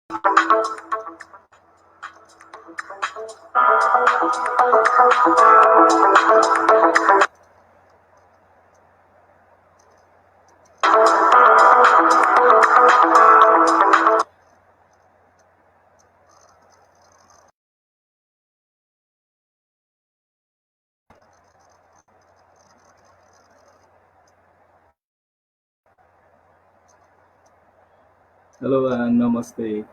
Hello and namaste.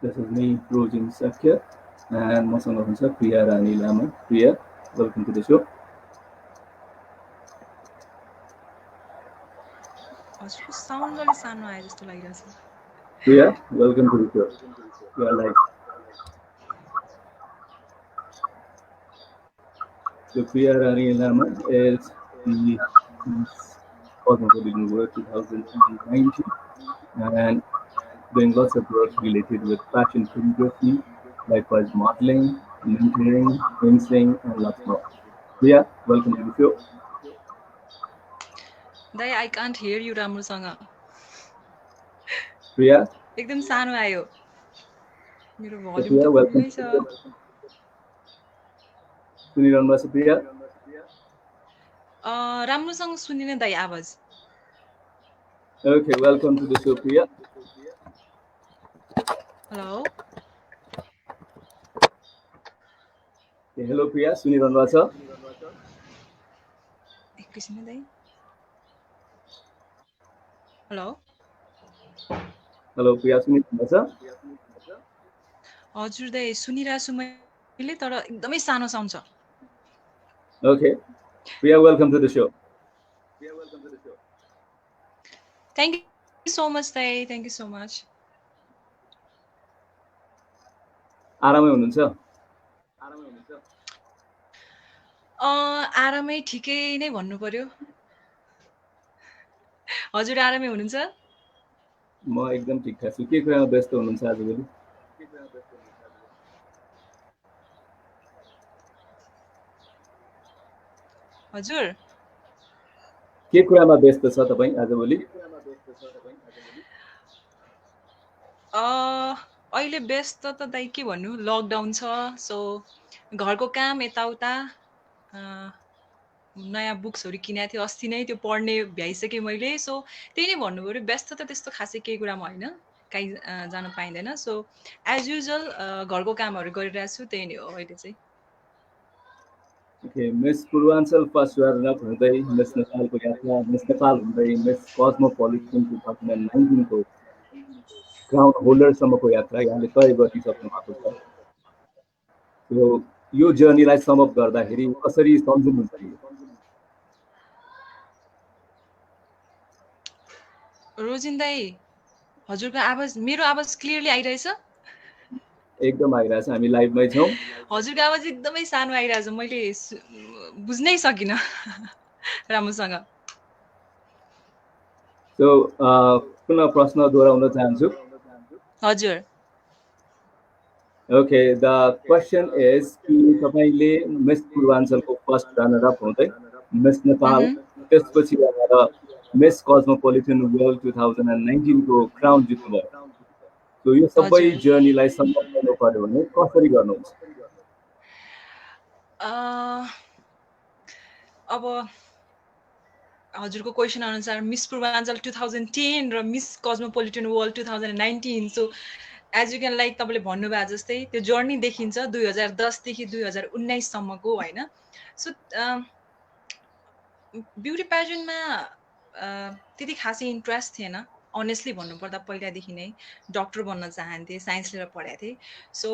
This is me, Rojin Sakya, and मसँग हुनुहुन्छ प्रिया रानी लामा. Priya, welcome to the show. हजुरको sound अलि सानो आए जस्तो लागिरहेछ. Priya, welcome to the show. You are live. So Priya Rani Lama is the Cosmopolitan World 2019 and doing lots of work related with fashion photography, likewise modeling, mentoring, dancing, and lots more. Priya, welcome to the show. दाइ I can't here you राम्रोसँग. Priya, एकदम सानो आयो. मेरो volume Priya, त welcome फुल्लै to the छ. show. सुनिरहनु भएको छ प्रिया? राम्रोसँग सुनिन दाइ आवाज. Okay, welcome to the show, Priya. Hello. Hello, Priya. सुनिरहनु भएको छ? एकैछिन है दाइ. हेलो. हेलो प्रिया, सुनिरहनु भएको छ? हजुर दाइ सुनिरहेको छु मैले, तर एकदमै सानो साउन्ड छ. Okay. Priya, welcome to the show. Thank you so much दाइ. Thank you so much. आरामै हुनुहुन्छ? आरामै ठिकै नै भन्नु पर्यो. हजुर आरामै हुनुहुन्छ? म एकदम ठिकठाक छु. के कुरामा व्यस्त हुनुहुन्छ आजभोलि? हजुर के कुरामा व्यस्त छ तपाईँ आजभोलि? अहिले व्यस्त त दाइ के भन्नु, लकडाउन छ, सो घरको काम यताउता. नयाँ बुक्सहरू किनेको थियो अस्ति नै, त्यो पढ्ने भ्याइसकेँ मैले. सो त्यही नै भन्नु पऱ्यो. व्यस्त त त्यस्तो खासै केही कुरामा होइन, कहीँ जान पाइँदैन. सो एज युजल घरको कामहरू गरिरहेको छु, त्यही नै हो अहिले चाहिँ. Okay, miss Purvanchal first runner हुँदै मिस नेपालको यात्रा, मिस नेपाल हुँदै मिस कस्मोपोलिटन 2019 को क्राउन होल्डरसम्मको यात्रा यहाँले तय गरिसक्नु भएको छ. यो जर्नीलाई समअप गर्दाखेरि कसरी सम्झिनुहुन्छ? रोजिन दाइ, हजुरको आवाज, मेरो आवाज क्लियरली आइरहेछ? एकदम आइरहेछ, हामी लाइभमै छौँ. हजुरको आवाज एकदमै सानो आइरहेछ, मैले बुझ्नै सकिनँ राम्रोसँग. सो पुनः प्रश्न दोहोऱ्याउन चाहन्छु. हजुर. Okay, the question is कि तपाईले मिस पूर्वाञ्चलको फर्स्ट रनर अप हुँदै मिस नेपाल, त्यसपछि आएर मिस कस्मोपोलिटन वर्ल्ड 2019 को क्राउन जित्नुभयो. सो यो सबै जर्नीलाई सम्भव गर्नु पर्यो भने कसरी गर्नुहुन्छ? अब हजुरको क्वेसन अनुसार मिस पूर्वाञ्चल 2010 र miss cosmopolitan world 2019, so as you can like तपाईँले भन्नुभयो जस्तै त्यो जर्नी देखिन्छ 2010 देखि 2019 सम्मको, होइन? सो ब्युटी प्याजेन्टमा त्यति खासै इन्ट्रेस्ट थिएन, अनेस्टली भन्नुपर्दा. पहिलादेखि नै डक्टर बन्न चाहन्थेँ, साइन्स लिएर पढाएको थिएँ. सो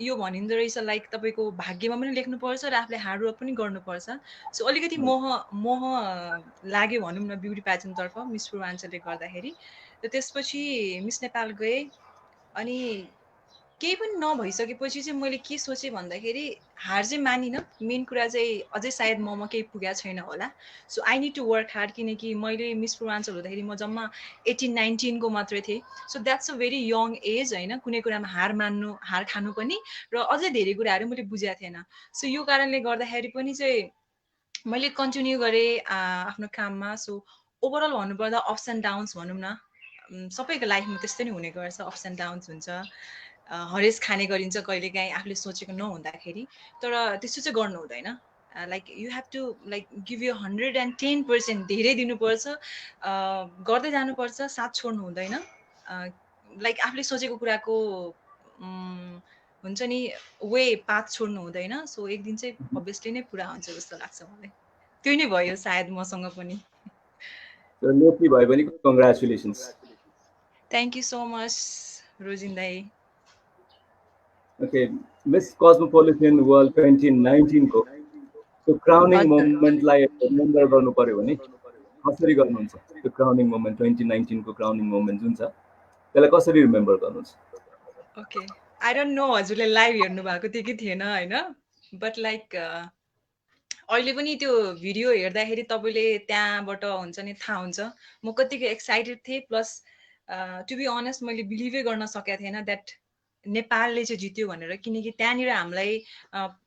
यो भनिँदो रहेछ लाइक तपाईँको भाग्यमा पनि लेख्नुपर्छ र आफूले हार्डवर्क पनि गर्नुपर्छ. सो अलिकति मोह लाग्यो भनौँ न ब्युटी प्याजेन्टतर्फ मिस पूर्वाञ्चलले गर्दाखेरि. र त्यसपछि मिस नेपाल गएँ. अनि केही पनि नभइसकेपछि चाहिँ मैले के सोचेँ भन्दाखेरि हार चाहिँ मानिनँ. मेन कुरा चाहिँ अझै सायद ममा केही पुगेको छैन होला. So I need to work hard, किनकि मैले मिस पूर्वाञ्चल हुँदाखेरि म जम्मा 18-19 को मात्रै थिएँ. So that's a very young as, होइन? कुनै कुरामा हार खानु पनि, र अझै धेरै कुराहरू मैले बुझेको थिएन. सो यो कारणले गर्दाखेरि पनि चाहिँ मैले कन्टिन्यू गरेँ आफ्नो काममा. सो ओभरअल भन्नुपर्दा अप्स एन्ड डाउन्स भनौँ न, सबैको लाइफमा त्यस्तै नै हुने गर्छ, अप्स एन्ड डाउन्स हुन्छ, हरेस खाने गरिन्छ कहिलेकाहीँ आफूले सोचेको नहुँदाखेरि। तर त्यस्तो चाहिँ गर्नु हुँदैन। Like you have to like give you 110% धेरै दिनुपर्छ, गर्दै जानुपर्छ, साथ छोड्नु हुँदैन। लाइक आफूले सोचेको कुराको उम्, हुन्छ नि वे पाथ छोड्नु हुँदैन। सो एक दिन चाहिँ अभियसली नै पुरा हुन्छ जस्तो लाग्छ मलाई। त्यो नै भयो सायद मसँग पनि। लोकी भयो भने congratulations. Thank you so much rosin दाई। ओके, मिस कस्मोपोलिटन वर्ल्ड 2019 को त्यो क्राउनिङ हजुर। मोमेन्टलाई रिमेम्बर गर्नु पर्यो भने कसरी गर्नुहुन्छ? त्यो क्राउनिङ मोमेन्ट 2019 को क्राउनिङ मोमेन्ट जुन छ त्यसलाई कसरी रिमेम्बर गर्नुहुन्छ? ओके, आई डोन्ट नो हजुरले लाइभ हेर्नु भएको थियो कि थिएन होइन, बट लाइक अहिले पनि त्यो भिडियो हेर्दाखेरि तपाईँले त्यहाँबाट हुन्छ नि थाहा हुन्छ म कतिको एक्साइटेड थिएँ। प्लस टु बी अनेस्ट मैले बिलिभै गर्न सकेको थिएन द्याट नेपालले चाहिँ जित्यो भनेर, किनकि त्यहाँनिर हामीलाई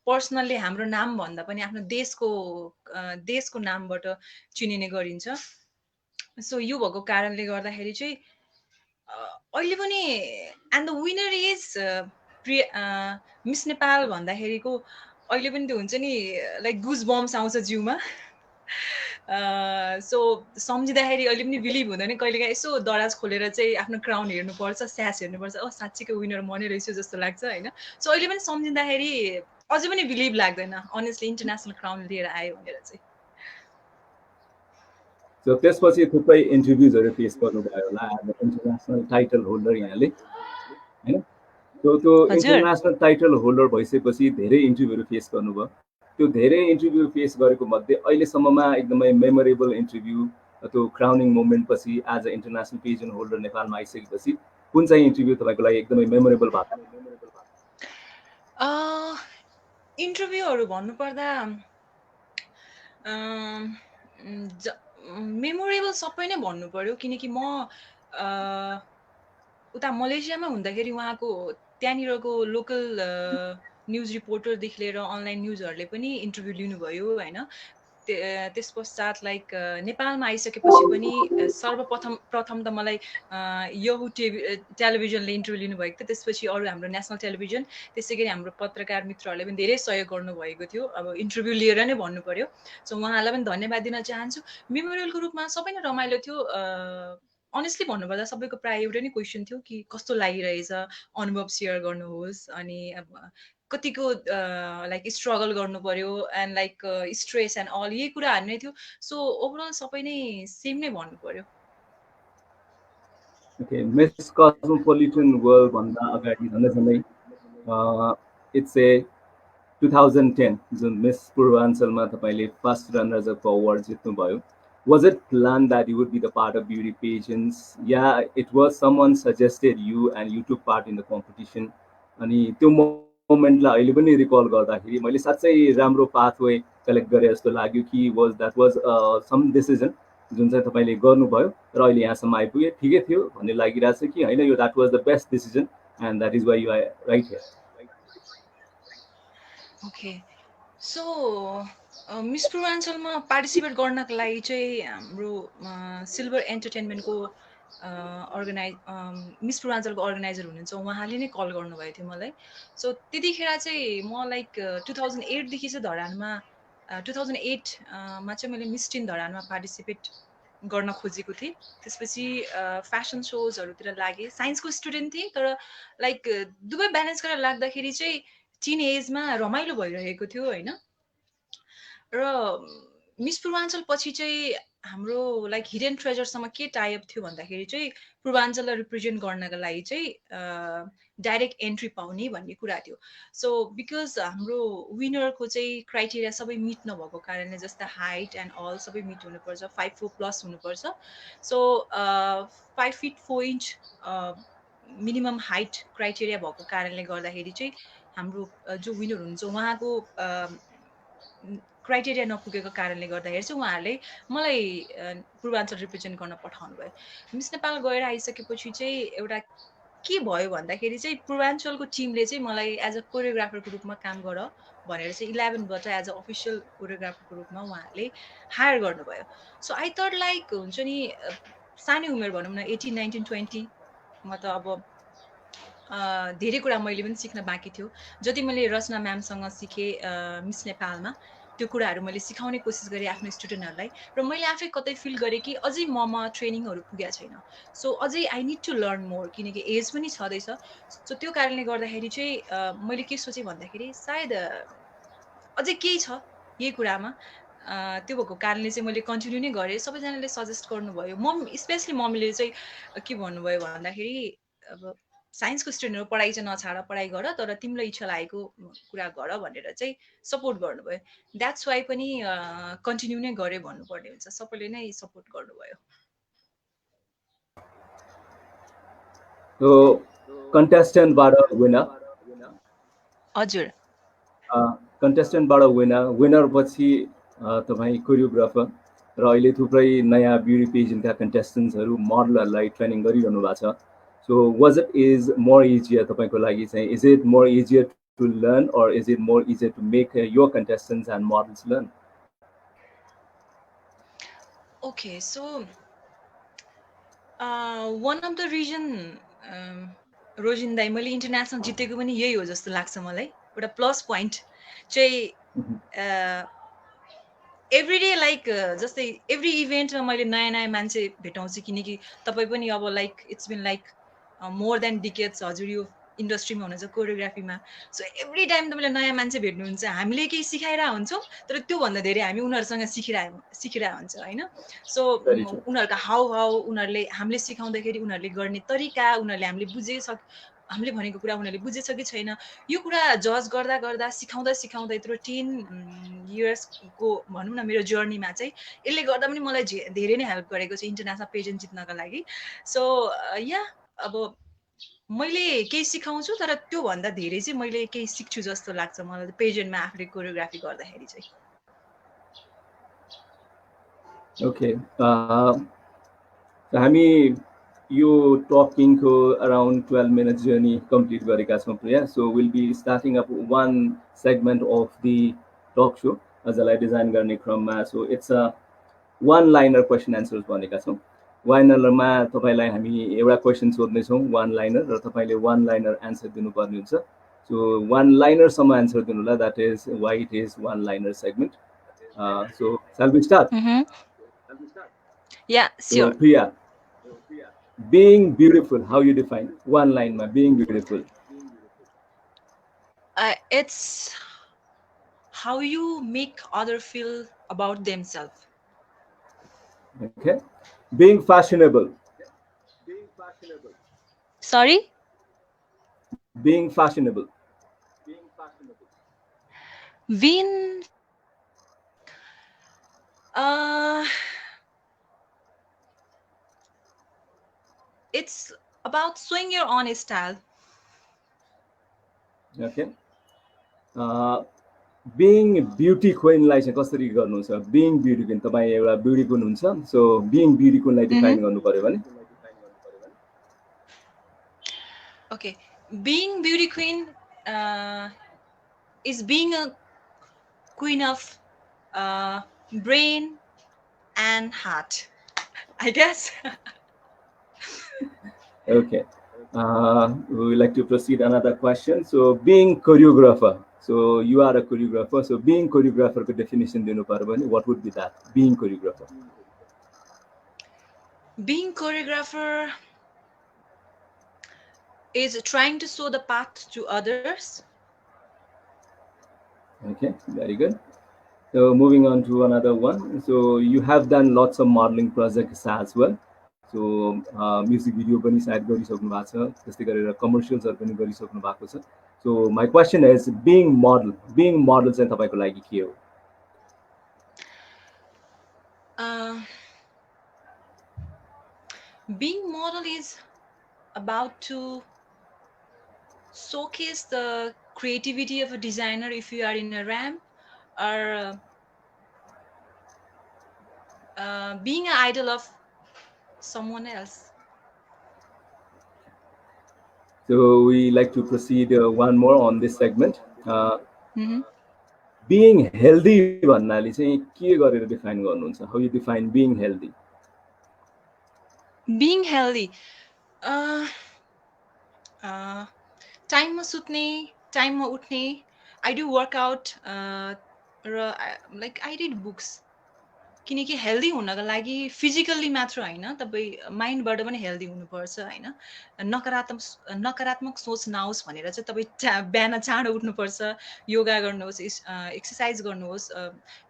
पर्सनल्ली हाम्रो नाम भन्दा पनि आफ्नो देशको नामबाट चिनिने गरिन्छ। सो यो भएको कारणले गर्दाखेरि चाहिँ अहिले पनि and the winner is Miss Nepal भन्दाखेरिको अहिले पनि त्यो हुन्छ नि लाइक गुज बम्स आउँछ जिउमा। सो सम्झिँदाखेरि अहिले पनि बिलिभ हुँदैन, कहिलेकाहीँ यसो दराज खोलेर चाहिँ आफ्नो क्राउन हेर्नुपर्छ, स्यास हेर्नुपर्छ, साँच्चीको विनर म नै रहेछु जस्तो लाग्छ होइन। सो अहिले पनि सम्झिँदाखेरि अझै पनि बिलिभ लाग्दैन अनेस्टली इन्टरनेसनल क्राउन लिएर आयो भनेर चाहिँ। सो त्यसपछि थुप्रै इन्टरभ्युजहरू फेस गर्नुभयो होला एज इन्टरनेसनल टाइटल होल्डर यहाँले, होइन? त्यो हजुर। इन्टरनेसनल टाइटल होल्डर भइसकेपछि धेरै इन्टरभ्यूहरू फेस गर्नुभयो। त्यो धेरै इन्टरभ्यू फेस गरेको मध्ये अहिलेसम्ममा एकदमै मेमोरेबल इन्टरभ्यू त्यो क्राउनिङ मोमेन्ट पछि as a international pageant holder नेपालमा आइसकेपछि कुन चाहिँ इन्टरभ्यू तपाईँको लागि एकदमै मेमोरेबल भएको? इन्टरभ्यूहरू भन्नुपर्दा मेमोरेबल सबै नै भन्नु पर्यो, किनकि म उता मलेसियामा हुँदाखेरि उहाँको त्यहाँनिरको लोकल न्युज रिपोर्टरदेखि लिएर अनलाइन न्युजहरूले पनि इन्टरभ्यू लिनुभयो होइन। त्यस पश्चात लाइक नेपालमा आइसकेपछि पनि प्रथम त मलाई यहू टेलिभिजनले इन्टरभ्यू लिनुभएको थियो, त्यसपछि अरू हाम्रो नेसनल टेलिभिजन, त्यसै गरी हाम्रो पत्रकार मित्रहरूले पनि धेरै सहयोग गर्नुभएको थियो, अब इन्टरभ्यू लिएर नै भन्नु पर्यो। सो उहाँलाई पनि धन्यवाद दिन चाहन्छु। मेमोरियलको रूपमा सबै नै रमाइलो थियो। अनेस्टली भन्नुपर्दा सबैको प्रायः एउटै नै क्वेसन थियो कि कस्तो लागिरहेछ, अनुभव सेयर गर्नुहोस्। अनि अब कतिको लाइक स्ट्रगल गर्नु पर्यो and like stress and all यही कुराहरू नै थियो। सो ओभरअल सबै नै सेम नै भन्नु पर्यो। ओके, मिस कस्मोपोलिटन वर्ल्ड भन्दा अगाडि झन्डै इट्स ए 2010 जुन मिस पूर्वाञ्चलमा तपाईँले फर्स्ट रनर्स अप अवार्ड जित्नुभयो, was it planned that you would be the part of beauty pageants? Yeah, it was someone suggested you and you took part in the competition. अनि त्यो मोमेन्टलाई अहिले पनि रिकल गर्दाखेरि मैले साँच्चै राम्रो पाथवे कलेक्ट गरे जस्तो लाग्यो कि द्याट वाज सम डिसिजन जुन चाहिँ तपाईँले गर्नुभयो र अहिले यहाँसम्म आइपुगे ठिकै थियो भन्ने लागिरहेछ कि होइन यो that was the best decision and that is why you are right here? Okay, so Miss पूर्वाञ्चलमा पार्टिसिपेट गर्नको लागि चाहिँ हाम्रो सिल्भर एन्टरटेनमेन्टको मिस पूर्वाञ्चलको अर्गनाइजर हुनुहुन्छ, उहाँले नै कल गर्नुभएको थियो मलाई। सो त्यतिखेर चाहिँ म लाइक 2008देखि चाहिँ धरानमा 2008मा चाहिँ मैले मिस टिन धरानमा पार्टिसिपेट गर्न खोजेको थिएँ। त्यसपछि फेसन सोजहरूतिर लागेँ। साइन्सको स्टुडेन्ट थिएँ, तर लाइक दुवै ब्यालेन्स गरेर लाग्दाखेरि चाहिँ टिन एजमा रमाइलो भइरहेको थियो होइन। र मिस पूर्वाञ्चल पछि चाहिँ हाम्रो लाइक हिडन ट्रेजरसम्म के टाइप थियो भन्दाखेरि चाहिँ पूर्वाञ्चललाई रिप्रेजेन्ट गर्नको लागि चाहिँ डाइरेक्ट एन्ट्री पाउने भन्ने कुरा थियो। सो बिकज हाम्रो विनरको चाहिँ क्राइटेरिया सबै मिट नभएको कारणले, जस्तै हाइट एन्ड अल सबै मिट हुनुपर्छ, 5'4" हुनुपर्छ। So 5 fit 4 inch minimum height criteria भएको कारणले गर्दाखेरि चाहिँ हाम्रो जो विनर हुनुहुन्छ उहाँको क्राइटेरिया नपुगेको कारणले गर्दाखेरि चाहिँ उहाँहरूले मलाई पूर्वाञ्चल रिप्रेजेन्ट गर्न पठाउनु भयो। मिस नेपाल गएर आइसकेपछि चाहिँ एउटा के भयो भन्दाखेरि चाहिँ पूर्वाञ्चलको टिमले चाहिँ मलाई एज अ कोरियोग्राफरको रूपमा काम गर भनेर चाहिँ 11बाट एज अ अफिसियल कोरियोग्राफरको रूपमा उहाँहरूले हायर गर्नुभयो। सो आई थट लाइक हुन्छ नि सानै उमेर भनौँ न 18, 19, 20 म त अब धेरै कुरा मैले पनि सिक्न बाँकी थियो। जति मैले रचना म्यामसँग सिकेँ मिस नेपालमा, त्यो कुराहरू मैले सिकाउने कोसिस गरेँ आफ्नो स्टुडेन्टहरूलाई र मैले आफै कतै फिल गरेँ कि अझै ममा ट्रेनिङहरू पुगेको छैन। सो अझै I need to learn more, किनकि एज पनि छँदैछ। सो त्यो कारणले गर्दाखेरि चाहिँ मैले के सोचेँ भन्दाखेरि सायद अझै केही छ यही कुरामा। त्यो भएको कारणले चाहिँ मैले कन्टिन्यू नै गरेँ। सबैजनाले सजेस्ट गर्नुभयो। स्पेसली मम्मीले चाहिँ के भन्नुभयो भन्दाखेरि अब साइन्सको स्टुडेन्ट हो, पढाइ चाहिँ नछाड, पढाइ गर, तर तिमीलाई इच्छा लागेको कुरा गर भनेर चाहिँ सपोर्ट गर्नुभयो। द्याट्स वाइ पनि कन्टिन्यू नै गरेँ भन्नुपर्ने हुन्छ। सबैले नै सपोर्ट गर्नुभयो। So contestant-बाट winner, हजुर। contestant-बाट winner पछि तपाईँ कोरियोग्राफर र अहिले थुप्रै नयाँ ब्युटी पेजेन्टका कन्टेस्टेन्ट्सहरू मोडलहरूलाई ट्रेनिङ गरिरहनु भएको छ. So was it is more easier तपाईँको लागि चाहिँ, is it more easier to learn or is it more easier to make your contestants and models learn? Okay, so one of the reason rosin दाई मैले international जितेको पनि यही हो जस्तो लाग्छ मलाई। एउटा प्लस पोइन्ट चाहिँ एभ्री डे लाइक जस्तै एभ्री इभेन्टमा मैले नयाँ नयाँ मान्छे भेटाउँछु, किनकि तपाईँ पनि अब like it's been like more than decades हजुर यो इन्डस्ट्रीमा हुनुहुन्छ कोरियोग्राफीमा। सो एभ्री टाइम तपाईँले नयाँ मान्छे भेट्नुहुन्छ। हामीले केही सिकाइरहेको हुन्छौँ, तर त्योभन्दा धेरै हामी उनीहरूसँग सिकिरहेको हुन्छ होइन। सो उनीहरूको हाउभाउ, उनीहरूले हामीले सिकाउँदाखेरि उनीहरूले गर्ने तरिका, उनीहरूले हामीले भनेको कुरा उनीहरूले बुझेछ कि छैन, यो कुरा जज गर्दा गर्दा सिकाउँदा यत्रो 10 इयर्सको भनौँ न मेरो जर्नीमा चाहिँ यसले गर्दा पनि मलाई धेरै नै हेल्प गरेको छ इन्टरनेसनल पेजेन्ट जित्नका लागि। सो या अब मैले केही सिकाउँछु, तर त्योभन्दा धेरै चाहिँ मैले केही सिक्छु जस्तो लाग्छ मलाई पेजेन्टमा आफूले कोरियोग्राफी गर्दाखेरि चाहिँ। Okay. हामी यो टकिङको around 12 minutes journey complete गरेका छौँ प्रिया. So we'll be starting up one segment of the talk show आजलाई डिजाइन गर्ने क्रममा. So it's a one liner question answers भनेका छौँ. one linerमा तपाईलाई हामी एउटा क्वेशन सोध्नेछौँ one liner र तपाईले one liner आन्सर दिनुपर्ने हुन्छ. So one liner सम्म answer दिनुला, that is why it is one liner segment. So shall we start? Yeah, sure. So Priya, being beautiful, how you define one line ma being beautiful? It's how you make other feel about themselves. Okay. Being fashionable. Sorry? Being fashionable. Being it's about showing your own style. Okay. Being beauty queen लाई चाहिँ कसरी गर्नुहुन्छ? Being beauty queen, तपाई एउटा beauty queen हुन्छ, so being beauty queen लाई define गर्नु पर्यो भने? Okay, being beauty queen is being a queen of brain and heart, I guess. Okay. We would like to proceed another question. So being choreographer. So you are a choreographer. So being choreographer को definition दिनु पर्यो भने what would be that? Being choreographer. Being choreographer is trying to show the path to others. Okay, very good. So moving on to another one. So you have done lots of modeling projects as well. So music video पनि सायद गरिसक्नु भएको छ, त्यस्तै गरेर कमर्सियल्सहरु पनि गरिसक्नु भएको छ. So my question is being model चाहिँ तपाईको लागि के हो? Being model is about to showcase the creativity of a designer if you are in a ramp, or being an idol of someone else. So we like to proceed one more on this segment. Being healthy भन्नाले चाहिँ के गरेर define गर्नुहुन्छ? How you define being healthy? Being healthy टाइममा सुत्ने, टाइममा उठ्ने, I do workout, र लाइक आई रिड बुक्स। किनकि हेल्दी हुनको लागि फिजिकल्ली मात्र होइन, तपाईँ माइन्डबाट पनि हेल्दी हुनुपर्छ होइन। नकारात्मक सोच नआओस् भनेर चाहिँ तपाईँ बिहान चाँडो उठ्नुपर्छ, योगा गर्नुहोस्, एक्सर्साइज गर्नुहोस्,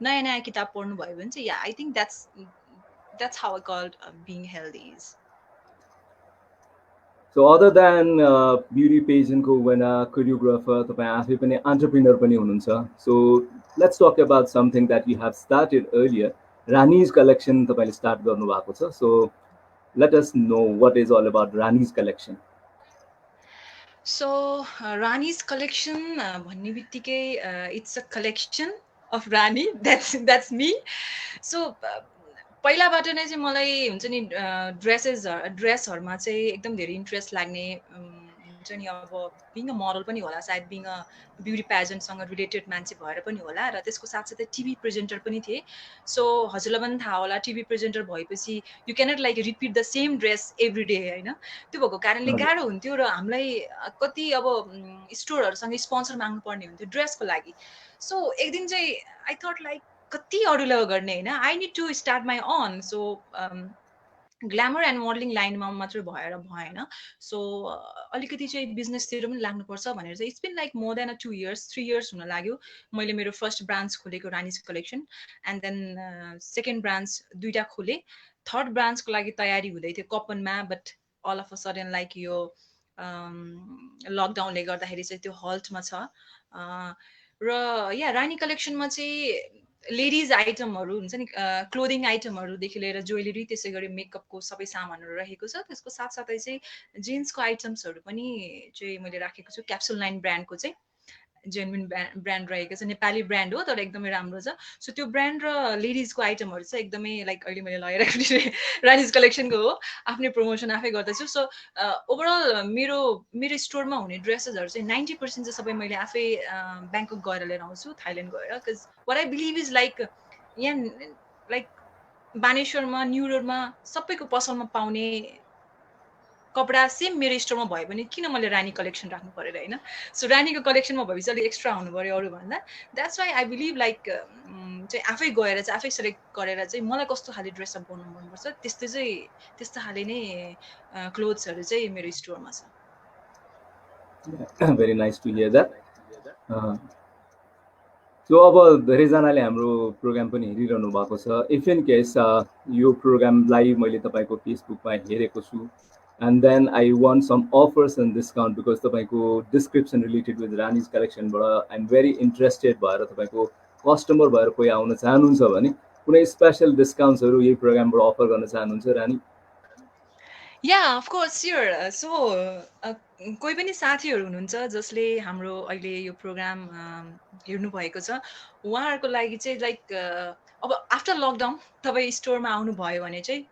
नयाँ नयाँ किताब पढ्नुभयो भने चाहिँ या I think that's how I called being healthy is. So other than beauty pageant को वुमेन कोरियोग्राफर तपाईँ आफै पनि एन्टरप्रेन्योर पनि हुनुहुन्छ. So let's talk about something that you have started earlier. Rani's collection तपाईँले स्टार्ट गर्नु भएको छ. So let us know what is all about Rani's collection. So Rani's collection भन्ने बित्तिकै it's a collection of Rani, that's me. So पहिलाबाट नै चाहिँ मलाई हुन्छ नि ड्रेसहरूमा चाहिँ एकदम धेरै इन्ट्रेस्ट लाग्ने, हुन्छ नि अब बिङ अ मोडल पनि होला सायद, बिङ अ ब्युटी पेजेन्टसँग रिलेटेड मान्छे भएर पनि होला, र त्यसको साथसाथै टिभी प्रेजेन्टर पनि थिएँ. सो हजुरलाई पनि थाहा होला टिभी प्रेजेन्टर भएपछि you cannot like repeat the same dress every day होइन. त्यो भएको कारणले गाह्रो हुन्थ्यो, र हामीलाई कति अब स्टोरहरूसँग स्पोन्सर माग्नु पर्ने हुन्थ्यो ड्रेसको लागि. सो एक दिन चाहिँ आई थट लाइक कति अरूलाई गर्ने होइन, I need to start my own. So glamour and modelling लाइनमा मात्रै भएन. सो अलिकति चाहिँ बिजनेसतिर पनि लाग्नुपर्छ भनेर चाहिँ it's been like more than 3 years हुन लाग्यो. मैले मेरो फर्स्ट ब्रान्च खोलेको Rani's collection, and then second branch 2टा खोलेँ. थर्ड ब्रान्चको लागि तयारी हुँदै थियो कपनमा, but all of a sudden like यो लकडाउनले गर्दाखेरि चाहिँ त्यो हल्टमा छ. र या रानी कलेक्सनमा चाहिँ लेडिज आइटमहरू हुन्छ नि, क्लोदिङ आइटमहरूदेखि लिएर ज्वेलरी, त्यसै गरी मेकअपको सबै सामानहरू रहेको छ. त्यसको साथसाथै चाहिँ जेन्ट्सको आइटम्सहरू पनि चाहिँ मैले राखेको छु. क्याप्सुल 9 ब्रान्डको चाहिँ जेन्युन ब्रान्ड रहेको छ, नेपाली ब्रान्ड हो तर एकदमै राम्रो छ. सो त्यो ब्रान्ड र लेडिजको आइटमहरू चाहिँ एकदमै लाइक अहिले मैले लगाइरहेको रानिज कलेक्सनको हो, आफ्नै प्रमोसन आफै गर्दैछु. सो ओभरअल मेरो मेरो स्टोरमा हुने ड्रेसेसहरू चाहिँ 90% चाहिँ सबै मैले आफै ब्याङ्कक गएर लिएर आउँछु, थाइल्यान्ड गएर. Because what I believe is like यहाँ लाइक बानेश्वरमा, न्यु रोडमा सबैको पसलमा पाउने कपडा सेम मेरो स्टोरमा भयो भने किन मैले रानी कलेक्सन राख्नु परेर होइन. सो रानीको कलेक्सनमा भएपछि अलिक एक्स्ट्रा हुनु पऱ्यो अरूभन्दा. That's why I believe like चाहिँ आफै गएर चाहिँ आफै सेलेक्ट गरेर चाहिँ मलाई कस्तो खाले ड्रेसअप गर्नु मनपर्छ त्यस्तो खाले नै क्लोथ्सहरू चाहिँ मेरो स्टोरमा छ. Very nice to hear that. So अब धेरैजनाले हाम्रो प्रोग्राम पनि हेरिरहनु भएको छ. इफ इन केस यो प्रोग्रामलाई मैले तपाईँको फेसबुकमा हेरेको छु, and then I want some offers and discount because तपाईँको डिस्क्रिप्सन रिलेटेड विथ रानीज कलेक्सनबाट आइ एम भेरी इन्ट्रेस्टेड भएर तपाईँको कस्टमर भएर कोही आउन चाहनुहुन्छ भने कुनै स्पेसल डिस्काउन्ट्सहरू यही प्रोग्रामबाट अफर गर्न चाहनुहुन्छ रानी? या अफकोर्स स्योर. सो कोही पनि साथीहरू हुनुहुन्छ जसले हाम्रो अहिले यो प्रोग्राम हेर्नु भएको छ, उहाँहरूको लागि चाहिँ लाइक अब आफ्टर लकडाउन तपाईँ स्टोरमा आउनुभयो भने चाहिँ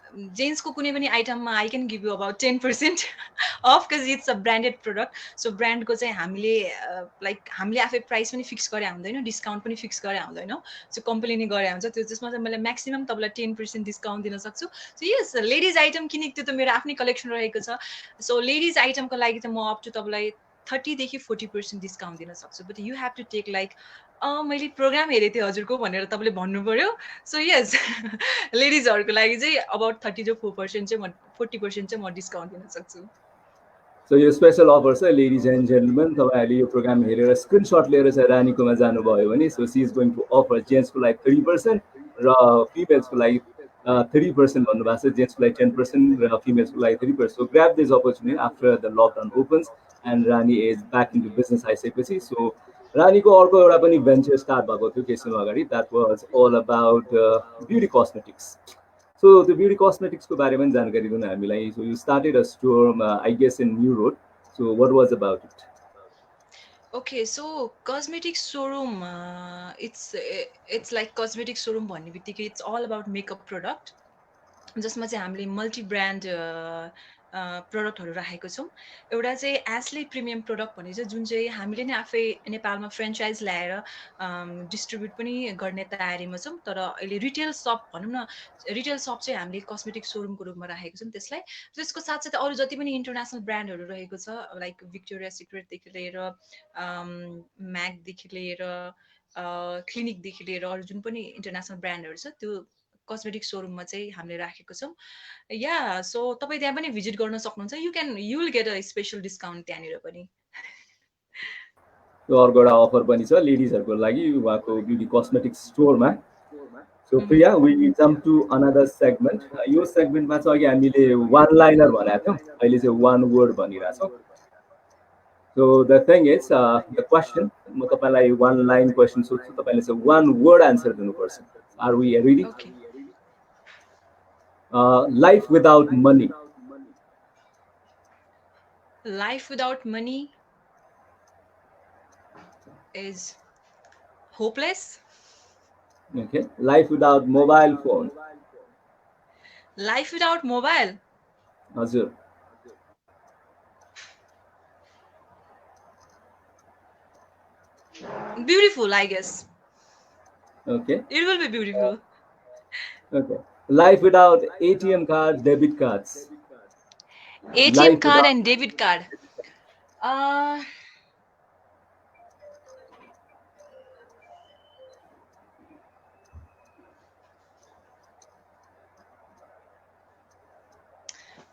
जेन्ट्सको कुनै पनि आइटममा I can give you about 10% off, because it's a branded product. So ब्रान्डको चाहिँ हामीले लाइक हामीले आफै प्राइस पनि फिक्स गरे हुँदैन, डिस्काउन्ट पनि फिक्स गरे हुँदैनौँ. सो कम्पनीले गरे हुन्छ त्यो, त्यसमा चाहिँ मैले म्याक्सिमम् तपाईँलाई 10% डिस्काउन्ट दिन सक्छु. सो यस लेडिज आइटम किनकि त्यो त मेरो आफ्नै कलेक्सन रहेको छ. सो लेडिज आइटमको लागि चाहिँ म अप टु तपाईँलाई 30 देखि 40% डिस्काउन्ट दिन सक्छु. But you have to take like मैले प्रोग्राम हेरेको थिएँ हजुरको भनेर तपाईँले भन्नु पऱ्यो. सो यस लेडिजहरूको लागि चाहिँ अबाउट 34% चाहिँ 40% चाहिँ म डिस्काउन्ट दिन सक्छु. सो यो स्पेसल अफर छ लेडिज एन्ड जेन्टलमेन. तपाईँहरूले यो प्रोग्राम हेरेर स्क्रिनसट लिएर चाहिँ रानीकोमा जानुभयो भने so she is going to offer जेन्ट्सको लागि 30% र फिमेल्सको लागि 30% भन्नुभएको छ, जेन्ट्सको लागि 10% र फिमेल्सको लागि 30%. So grab this opportunity after the lockdown opens and Rani is back in to business आइसकेपछि. सो रानीको अर्को एउटा पनि भेन्चर स्टार्ट भएको थियो केही समय अगाडि, that was all about beauty cosmetics. So the beauty cosmetics को बारे में जानकारी दूँ हामीलाई. So you started a store, I guess in New Road. So what was about it? Okay, so cosmetic showroom, it's like cosmetic showroom भन्ने बित्तिकै it's all about makeup product, जसमा चाहिँ हामीले मल्टी ब्रान्ड प्रडक्टहरू राखेको छौँ। एउटा चाहिँ एस्ले प्रिमियम प्रडक्ट भन्ने चाहिँ जुन चाहिँ हामीले नै आफै नेपालमा फ्रेन्चाइज ल्याएर डिस्ट्रिब्युट पनि गर्ने तयारीमा छौँ। तर अहिले रिटेल सप भनौँ न, रिटेल सप चाहिँ हामीले कस्मेटिक सोरुमको रूपमा राखेको छौँ त्यसलाई। त्यसको साथसाथै अरू जति पनि इन्टरनेसनल ब्रान्डहरू रहेको छ लाइक भिक्टोरिया सिक्रेटदेखि लिएर म्याकदेखि लिएर क्लिनिकदेखि लिएर अरू जुन पनि इन्टरनेसनल ब्रान्डहरू छ त्यो कस्मेटिक सोरुममा चाहिँ हामीले राखेको छौँ। या सो तपाईँ त्यहाँ पनि भिजिट गर्न सक्नुहुन्छ। You will get a special discount त्यहाँनिर पनि। त्यो अर्को एउटा अफर पनि छ लेडिजहरूको लागि उहाँको ब्युटी कस्मेटिक स्टोरमा। So Priya, we jump to another segment. यो सेगमेन्टमा चाहिँ अघि हामीले वान लाइनर भनेको थियौँ, अहिले चाहिँ वान वर्ड भनिरहेछौँ। So the thing is the question, म तपाईँलाई वान लाइन क्वेसन सोध्छु, तपाईँले चाहिँ वान वर्ड एन्सर दिनुपर्छ। Are we ready? Okay. Life without money. Life without money is hopeless. Okay. Life without mobile phone. Life without mobile. हजुर। Beautiful, I guess. Okay. It will be beautiful. Okay. Life without ATM card, debit cards. ATM Life card without- and debit card.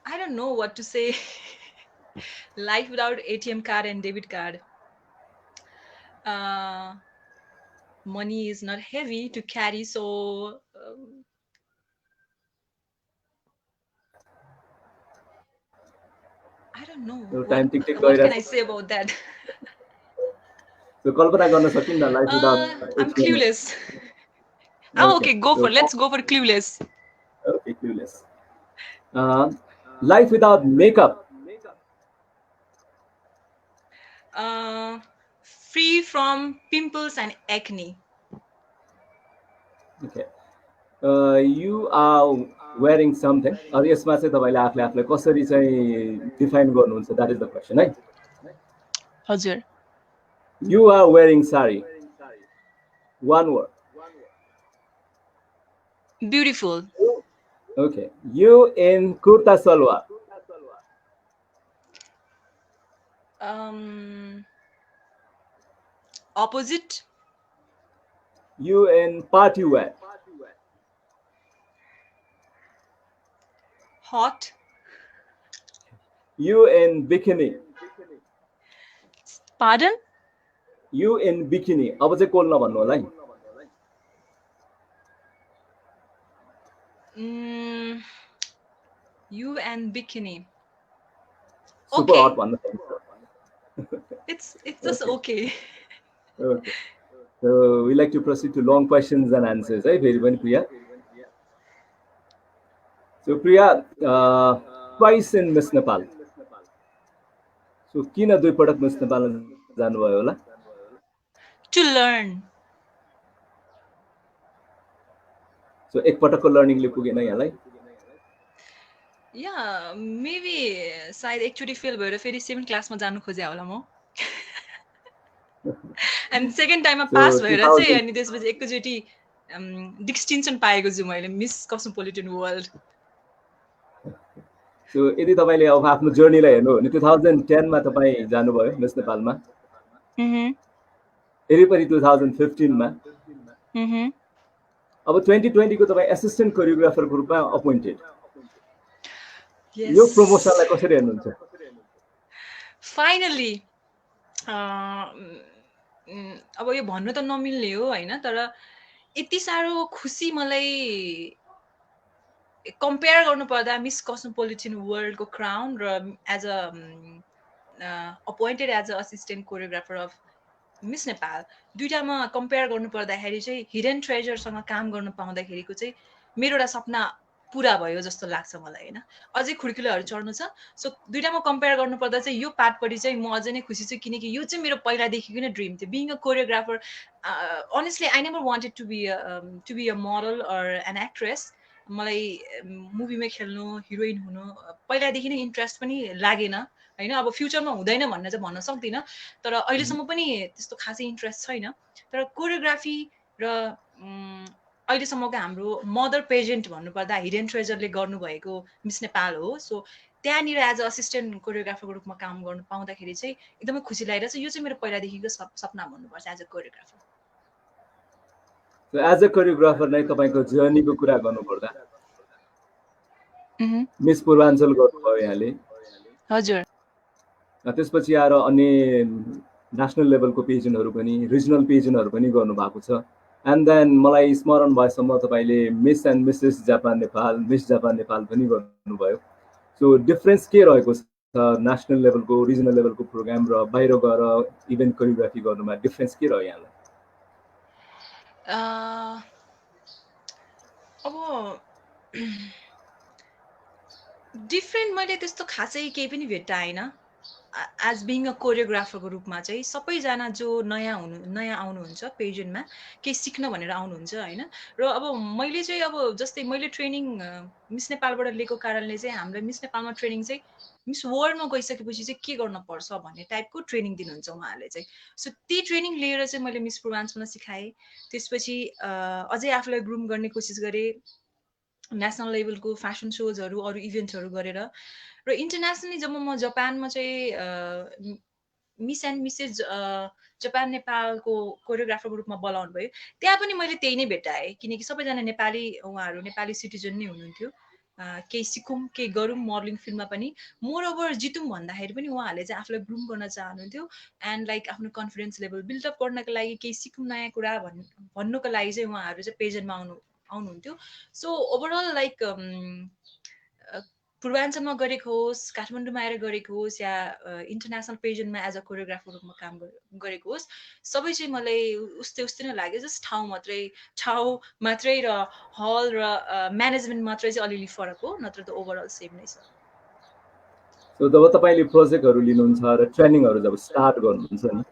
I don't know what to say. Life without ATM card and debit card. Money is not heavy to carry, so I don't know. So What time tick tick can I गइरहेछ। say about that? So कल्पना गर्न सकिन्न life without I'm clueless. Okay, go for. Let's go for clueless. Okay, clueless. Life without makeup. Free from pimples and acne. Okay. You are wearing something. अब यसमा चाहिँ तपाईले आफूले आफूलाई कसरी चाहिँ डिफाइन गर्नुहुन्छ, that is the question, है? हजुर। You are wearing sari. One word. Beautiful. Okay. You in kurta salwar. Opposite. You in party wear. Hot. You in bikini. Pardon? You in bikini. अब चाहिँ कोल नभन्नु होला है। You and bikini. Super Okay. hot भन्नु सक्नुहुन्छ। It's just okay. Okay. So we like to proceed to long questions and answers, है फेरि पनि प्रिया। So Priya, twice in Miss Nepal. So किन दुई पटक मिस नेपाल जानुभयो होला? To learn. So एक पटकको लर्निङले पुगेन यहाँलाई? Yeah, maybe सायद एकचोटि फेल भएर फेरि 7th क्लासमा जानु खोजे होला म। And second टाइममा पास भएर चाहिँ अनि त्यसपछि एकैचोटि डिस्टिङ्सन पाएको छु मैले मिस कस्मोपोलिटन वर्ल्ड। So यदि तपाईले अब आफ्नो जर्नीलाई हेर्नु भने 2010 मा तपाई जानुभयो मिस नेपालमा। यदि पनि 2015 मा। अब 2020 को तपाई असिस्टेन्ट कोरियोग्राफरको रूपमा अपॉइन्टेड। यो प्रमोसनलाई कसरी हेर्नुहुन्छ? फाइनली अब यो भन्नु त नमिल्ने हो हैन, तर यति साह्रो खुसी मलाई कम्पेयर गर्नु पर्दा मिस कस्मोपोलिटन वर्ल्डको क्राउन र as a appointed as a assistant choreographer of Miss Nepal दुईटामा कम्पेयर गर्नु पर्दाखेरि चाहिँ हिडन ट्रेजरसँग काम गर्न पाउँदाखेरिको चाहिँ मेरो एउटा सपना पुरा भयो जस्तो लाग्छ मलाई हैन। अझै खुड्किलोहरू चढ्नु छ। सो दुईटामा कम्पेयर गर्नु पर्दा चाहिँ यो पार्टपट्टि चाहिँ म अझै नै खुसी छु किनकि यो चाहिँ मेरो पहिलादेखिको नै ड्रिम थियो being a choreographer. Honestly I never wanted to be a model or an actress, मलाई मुभीमै खेल्नु, हिरोइन हुनु पहिलादेखि नै इन्ट्रेस्ट पनि लागेन होइन। अब फ्युचरमा हुँदैन भनेर चाहिँ भन्न सक्दिनँ, तर अहिलेसम्म पनि त्यस्तो खासै इन्ट्रेस्ट छैन। तर कोरियोग्राफी र अहिलेसम्मको हाम्रो मदर पेजेन्ट भन्नुपर्दा हिडेन ट्रेजरले गर्नुभएको मिस नेपाल हो। सो त्यहाँनिर एज अ असिस्टेन्ट कोरियोग्राफरको रूपमा काम गर्नु पाउँदाखेरि चाहिँ एकदमै खुसी लागिरहेछ। यो चाहिँ मेरो पहिलादेखिको सपना भन्नुपर्छ as a choreographer. As a choreographer नै तपाईँको जर्नीको कुरा गर्नुपर्दा मिस पूर्वाञ्चल गर्नुभयो यहाँले, हजुर। त्यसपछि आएर अन्य नेसनल लेभलको पेजेन्टहरू पनि, रिजनल पेजेन्टहरू पनि गर्नुभएको छ। एन्ड देन मलाई स्मरण भएसम्म तपाईँले miss and Mrs Japan Nepal, miss Japan Nepal पनि गर्नुभयो। सो डिफरेन्स के रहेको छ नेसनल लेभलको, रिजनल लेभलको प्रोग्राम र बाहिर गएर इभेन्ट कोरियोग्राफी गर्नुमा डिफरेन्स के रह्यो यहाँलाई? अब डिफ्रेन्ट मैले त्यस्तो खासै केही पनि भेट्टाएन। एज बिङ अ कोरियोग्राफरको रूपमा चाहिँ सबैजना जो नयाँ आउनुहुन्छ पेजेन्टमा केही सिक्न भनेर आउनुहुन्छ होइन। र अब मैले चाहिँ अब जस्तै मैले ट्रेनिङ मिस नेपालबाट लिएको कारणले चाहिँ हाम्रो मिस नेपालमा ट्रेनिङ चाहिँ मिस वर्ल्डमा गइसकेपछि चाहिँ के गर्न पर्छ भन्ने टाइपको ट्रेनिङ दिनुहुन्छ उहाँहरूले चाहिँ। सो त्यही ट्रेनिङ लिएर चाहिँ मैले मिस पूर्वाञ्चलमा सिकाएँ। त्यसपछि अझै आफूलाई ग्रुम गर्ने कोसिस गरेँ, नेसनल लेभलको फ्यासन सोजहरू, अरू इभेन्ट्सहरू गरेर। र इन्टरनेसनली जब म जापानमा चाहिँ मिस एन्ड मिसेस जापान नेपालको कोरियोग्राफरको रूपमा बोलाउनु भयो, त्यहाँ पनि मैले त्यही नै भेट्टाएँ। किनकि सबैजना नेपाली, उहाँहरू नेपाली सिटिजन नै हुनुहुन्थ्यो। केही सिकौँ, केही गरौँ मोडलिङ फिल्डमा पनि। मोर ओभर जितौँ भन्दाखेरि पनि उहाँहरूले चाहिँ आफूलाई ग्रुम गर्न चाहनुहुन्थ्यो। एन्ड लाइक आफ्नो कन्फिडेन्स लेभल बिल्डअप गर्नको लागि, केही सिकौँ नयाँ कुरा भन्नुको लागि चाहिँ उहाँहरू चाहिँ पेजेन्टमा आउनुहुन्थ्यो। सो ओभरअल लाइक पूर्वाञ्चलमा गरेको होस्, काठमाडौँमा आएर गरेको होस्, या इन्टरनेसनल पेजेन्टमा एज अ कोरियोग्राफर रूपमा काम गरेको होस्, सबै चाहिँ मलाई उस्तै नै लाग्यो। जस्ट ठाउँ मात्रै र हल र म्यानेजमेन्ट मात्रै चाहिँ अलिअलि फरक हो, नत्र त ओभरअल सेम नै छ। सो जब तपाईँले प्रोजेक्टहरू लिनुहुन्छ र ट्रेनिङहरू जब स्टार्ट गर्नुहुन्छ नि,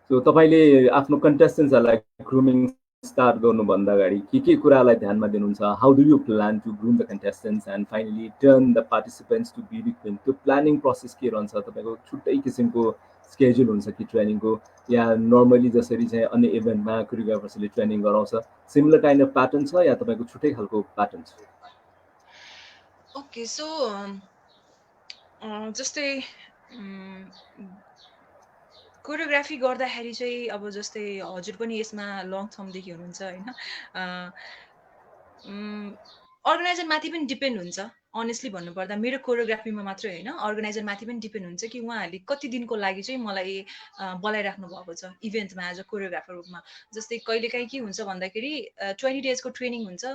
सो तपाईँले आफ्नो कन्टेस्टेन्ट्सहरूलाई ग्रुमिङ स्टार्ट गर्नुभन्दा अगाडि के कुरालाई ध्यानमा दिनुहुन्छ? How do you plan to groom the contestants and finally turn the participants to beauty queen? त्यो प्लानिङ प्रोसेस के रहन्छ? तपाईँको छुट्टै किसिमको स्केड्युल हुन्छ कि ट्रेनिङको, या नर्मली जसरी चाहिँ अन्य इभेन्टमा कोरियोग्राफर्सले ट्रेनिङ गराउँछ सिमिलर काइन्ड अफ प्याटर्न छ, या तपाईँको छुट्टै खालको प्याटर्न छ? ओके, सो जस्तै कोरियोग्राफी गर्दाखेरि चाहिँ अब जस्तै हजुर पनि यसमा लङ टर्मदेखि हुनुहुन्छ होइन। अर्गनाइजरमाथि पनि डिपेन्ड हुन्छ। अनेस्टली भन्नुपर्दा मेरो कोरियोग्राफीमा मात्रै होइन, अर्गनाइजरमाथि पनि डिपेन्ड हुन्छ कि उहाँहरूले कति दिनको लागि चाहिँ मलाई बोलाइराख्नु भएको छ इभेन्टमा एज अ कोरियोग्राफर रूपमा। जस्तै कहिलेकाहीँ के हुन्छ भन्दाखेरि 20 डेजको ट्रेनिङ हुन्छ,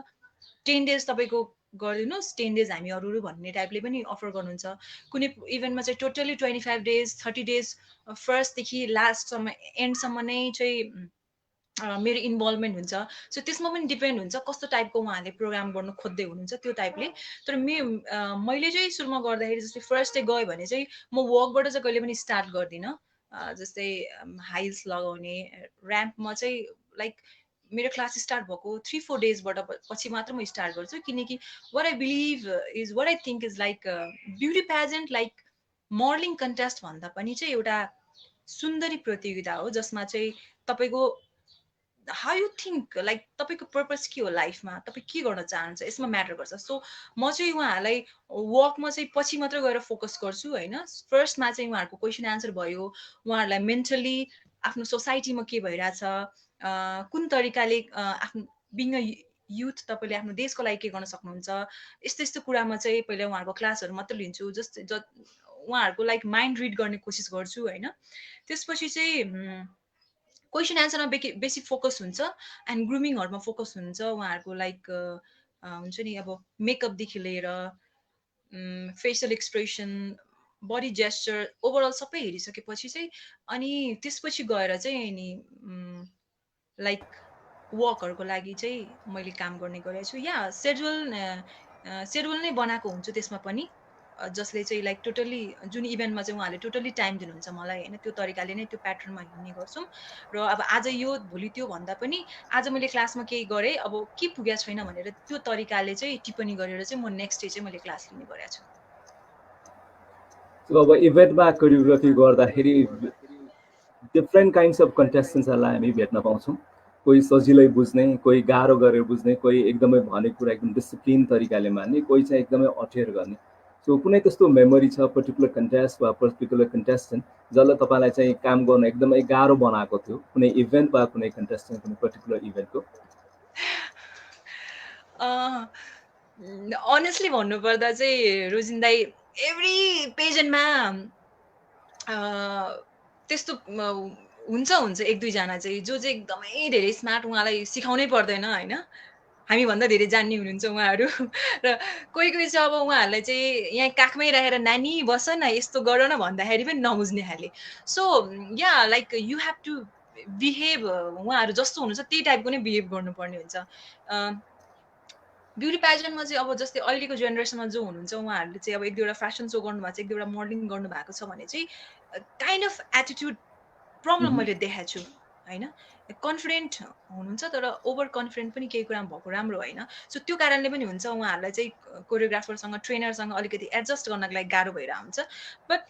10 डेज तपाईँको गरिदिनुहोस्, 10 डेज हामी अरू भन्ने टाइपले पनि अफर गर्नुहुन्छ। कुनै इभेन्टमा चाहिँ टोटल्ली 25 डेज, 30 डेज फर्स्टदेखि लास्टसम्म, एन्डसम्म नै चाहिँ मेरो इन्भल्भमेन्ट हुन्छ। सो त्यसमा पनि डिपेन्ड हुन्छ कस्तो टाइपको उहाँहरूले प्रोग्राम गर्नु खोज्दै हुनुहुन्छ त्यो टाइपले। तर मैले चाहिँ सुरुमा गर्दाखेरि जस्तै फर्स्ट डे गयो भने चाहिँ म वकबाट चाहिँ कहिले पनि स्टार्ट गर्दिनँ। जस्तै हाइल्स लगाउने, ऱ्याम्पमा चाहिँ लाइक मेरो क्लास स्टार्ट भएको 3-4 डेजबाट पछि मात्र म स्टार्ट गर्छु। किनकि what I believe is, what I think is like beauty pageant like modelling contest भन्दा पनि चाहिँ एउटा सुन्दरी प्रतियोगिता हो, जसमा चाहिँ तपाईँको हाउ यु थिङ्क, लाइक तपाईँको पर्पस के हो लाइफमा, तपाईँ के गर्न चाहनुहुन्छ, यसमा म्याटर गर्छ। सो म चाहिँ उहाँहरूलाई वर्कमा चाहिँ पछि मात्र गएर फोकस गर्छु होइन। फर्स्टमा चाहिँ उहाँहरूको क्वेसन एन्सर भयो, उहाँहरूलाई मेन्टली आफ्नो सोसाइटीमा के भइरहेछ, कुन तरिकाले आफ्नो बिङ अ युथ तपाईँले आफ्नो देशको लागि के गर्न सक्नुहुन्छ, यस्तो यस्तो कुरामा चाहिँ पहिला उहाँहरूको क्लासहरू मात्र लिन्छु। जस्तै उहाँहरूको लाइक माइन्ड रिड गर्ने कोसिस गर्छु होइन। त्यसपछि चाहिँ क्वेसन एन्सरमा बेसी फोकस हुन्छ, एन्ड ग्रुमिङहरूमा फोकस हुन्छ उहाँहरूको। लाइक हुन्छ नि अब मेकअपदेखि लिएर facial expression, body gesture, overall सबै हेरिसकेपछि चाहिँ अनि त्यसपछि गएर चाहिँ नि लाइक वर्कहरूको लागि चाहिँ मैले काम गर्ने गरेको छु। या सेड्युल नै बनाएको हुन्छु त्यसमा पनि। जसले चाहिँ लाइक टोटली जुन इभेन्टमा चाहिँ उहाँहरूले टोटली टाइम दिनुहुन्छ मलाई होइन, त्यो तरिकाले नै त्यो प्याटर्नमा हिँड्ने गर्छौँ। र अब आज यो भोलि त्यो भन्दा पनि आज मैले क्लासमा केही गरेँ, अब के पुगेको छैन भनेर त्यो तरिकाले चाहिँ टिप्पणी गरेर चाहिँ म नेक्स्ट डे चाहिँ मैले क्लास लिने गरेको छु। So अब इभेन्टमा कोरियोग्राफी गर्दाखेरि डिफ्रेन्ट काइन्ड्स अफ कन्टेस्टेन्ट्सहरूलाई हामी भेट्न पाउँछौँ। कोही सजिलै बुझ्ने, कोही गाह्रो गरेर बुझ्ने, कोही एकदमै भनेको कुरा एकदम डिसिप्लिन तरिकाले मान्ने, कोही चाहिँ एकदमै अटेर गर्ने। सो कुनै त्यस्तो मेमोरी छ पर्टिकुलर कन्टेस्ट वा पर्टिकुलर कन्टेस्टेन्ट जसले तपाईँलाई चाहिँ काम गर्न एकदमै गाह्रो बनाएको थियो, कुनै इभेन्ट वा कुनै कन्टेस्टेन्ट कुनै पर्टिकुलर इभेन्टको? अनेस्टली भन्नुपर्दा चाहिँ रोजिन दाई एभ्री पेजेन्टमा त्यस्तो हुन्छ एक दुईजना चाहिँ जो चाहिँ एकदमै धेरै स्मार्ट, उहाँलाई सिकाउनै पर्दैन होइन, हामीभन्दा धेरै जान्ने हुनुहुन्छ उहाँहरू। र कोही कोही चाहिँ अब उहाँहरूलाई चाहिँ यहाँ काखमै राखेर नानी बस न यस्तो गर न भन्दाखेरि पनि नबुझ्ने खाले। So yeah like you have to behave, उहाँहरू जस्तो हुनुहुन्छ त्यही टाइपको नै बिहेभ गर्नुपर्ने हुन्छ। ब्युटी प्याजेन्टमा चाहिँ अब जस्तै अहिलेको जेनेरेसनमा जो हुनुहुन्छ उहाँहरूले चाहिँ अब एक दुईवटा फ्यासन सो गर्नुभएको छ, एक दुईवटा मोडलिङ गर्नुभएको छ भने चाहिँ काइन्ड अफ एटिट्युड प्रब्लम मैले देखाएको छु होइन। कन्फिडेन्ट हुनुहुन्छ तर ओभर कन्फिडेन्ट पनि केही कुरामा भएको राम्रो होइन। सो त्यो कारणले पनि हुन्छ उहाँहरूलाई चाहिँ कोरियोग्राफरसँग ट्रेनरसँग अलिकति एडजस्ट गर्नको लागि गाह्रो भइरहेको हुन्छ। बट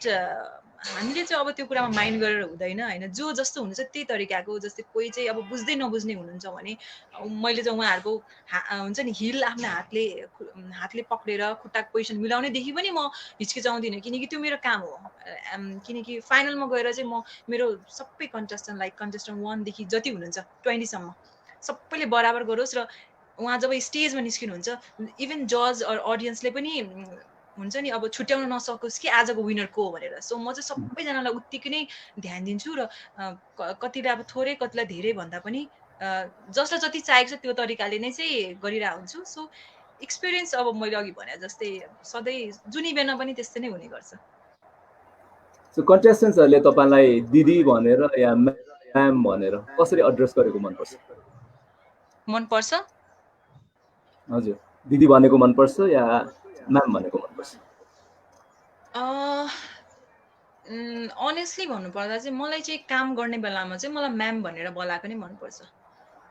हामीले चाहिँ अब त्यो कुरामा माइन्ड गरेर हुँदैन होइन, जो जस्तो हुनुहुन्छ त्यही तरिकाको। जस्तै कोही चाहिँ अब बुझ्दै नबुझ्ने हुनुहुन्छ भने मैले चाहिँ उहाँहरूको हुन्छ नि हिल आफ्नो हातले पक्रेर खुट्टाको पोजिसन मिलाउनेदेखि पनि म हिचकिचाउँदिनँ, किनकि त्यो मेरो काम हो। किनकि फाइनलमा गएर चाहिँ म मेरो सबै कन्टेस्टेन्ट लाइक कन्टेस्टेन्ट 1 देखि जति हुनुहुन्छ 20 सम्म सबैले बराबर गरोस्। र उहाँ जब स्टेजमा निस्किनुहुन्छ इभन जज अर अडियन्सले पनि हुन्छ नि अब छुट्याउन नसकोस् कि आजको विनर को हो भनेर। सो म चाहिँ सबैजनालाई उत्तिकै नै ध्यान दिन्छु र कतिलाई अब थोरै कतिलाई धेरै भन्दा पनि जसलाई जति चाहेको छ त्यो तरिकाले नै चाहिँ गरिरहेको हुन्छु। सो एक्सपिरियन्स अब मैले अघि भने जस्तै सधैँ जुन इभेन्टमा पनि त्यस्तै नै हुने गर्छ। सो कन्टेस्टेन्ट्सहरूले तपाईँलाई दिदी भनेर या म्याम भनेर कसरी एड्रेस गरेको मनपर्छ? मनपर्छ? हजुर, दिदी भनेको मनपर्छ या म्याम भनेको मनपर्छ? अनेस्टली भन्नुपर्दा चाहिँ मलाई चाहिँ काम गर्ने बेलामा चाहिँ मलाई म्याम भनेर बोलाएको नै मनपर्छ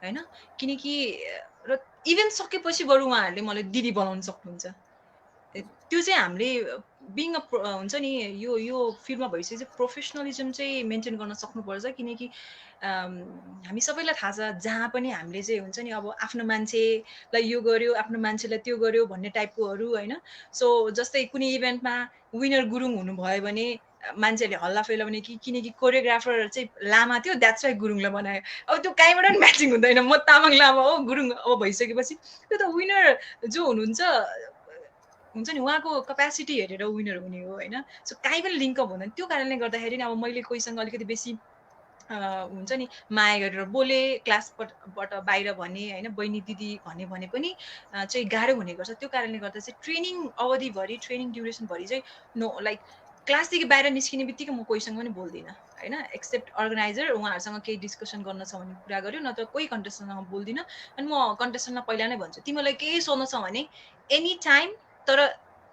होइन, किनकि र इभेन्ट सकेपछि बरु उहाँहरूले मलाई दिदी बोलाउन सक्नुहुन्छ। त्यो चाहिँ हामीले बिङ हुन्छ नि यो फिल्डमा भइसकेपछि चाहिँ प्रोफेसनलिजम चाहिँ मेन्टेन गर्न सक्नुपर्छ। किनकि हामी सबैलाई थाहा छ जहाँ पनि हामीले चाहिँ हुन्छ नि अब आफ्नो मान्छेलाई यो गर्यो आफ्नो मान्छेलाई त्यो गर्यो भन्ने टाइपकोहरू होइन। सो जस्तै कुनै इभेन्टमा विनर गुरुङ हुनुभयो भने मान्छेले हल्ला फैलाउने कि किनकि कोरियोग्राफर चाहिँ लामा थियो द्याट्स वाइ गुरुङलाई बनायो। अब त्यो कहीँबाट पनि म्याचिङ हुँदैन, म तामाङ लामा हो गुरुङ अब भइसकेपछि त्यो त विनर जो हुनुहुन्छ हुन्छ नि उहाँको क्यापेसिटी हेरेर विनर हुने हो होइन। सो काहीँ पनि लिङ्कअप हुँदैन। त्यो कारणले गर्दाखेरि अब मैले कोहीसँग अलिकति बेसी हुन्छ नि माया गरेर बोले क्लासबाट बाहिर भने होइन बहिनी दिदी भने पनि चाहिँ गाह्रो हुने गर्छ। त्यो कारणले गर्दा चाहिँ ट्रेनिङ अवधिभरि ट्रेनिङ ड्युरेसनभरि चाहिँ नो लाइक क्लासदेखि बाहिर निस्किने बित्तिकै म कोहीसँग पनि बोल्दिनँ होइन, एक्सेप्ट अर्गनाइजर उहाँहरूसँग केही डिस्कसन गर्न छ भने कुरा गर्यो, नत्र कोही कन्टेस्टेन्टसँग बोल्दिनँ। अनि म कन्टेस्टेन्टलाई पहिला नै भन्छु तिमीलाई केही सोध्नु छ भने एनी टाइम तर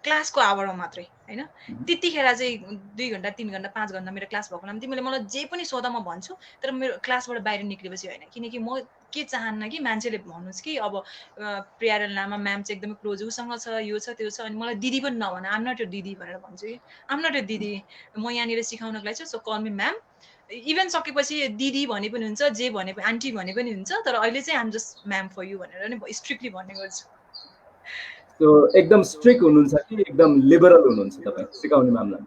क्लासको आवरमा मात्रै होइन। त्यतिखेर चाहिँ 2 घन्टा 3 घन्टा 5 घन्टा मेरो क्लास भएको बेलामा तिमीले मलाई जे पनि सोधा म भन्छु, तर मेरो क्लासबाट बाहिर निक्लेपछि होइन। किनकि म के चाहन्न कि मान्छेले भन्नुहोस् कि अब प्रियारन लामा म्याम चाहिँ एकदमै क्लोज उसँग छ यो छ त्यो छ, अनि मलाई दिदी पनि नभन आम नट यो दिदी भनेर भन्छु कि आम नट यो दिदी, म यहाँनिर सिकाउनको लागि छु। So call me ma'am. Event सकेपछि दिदी भने पनि हुन्छ, जे भने पनि आन्टी भने पनि हुन्छ, तर अहिले चाहिँ आम जस्ट म्याम फर यु भनेर नै स्ट्रिक्टली भन्ने गर्छु। सो एकदम स्ट्रिक्ट हुनुहुन्छ कि एकदम लिबरल हुनुहुन्छ तपाईँ सिकाउने मामलामा?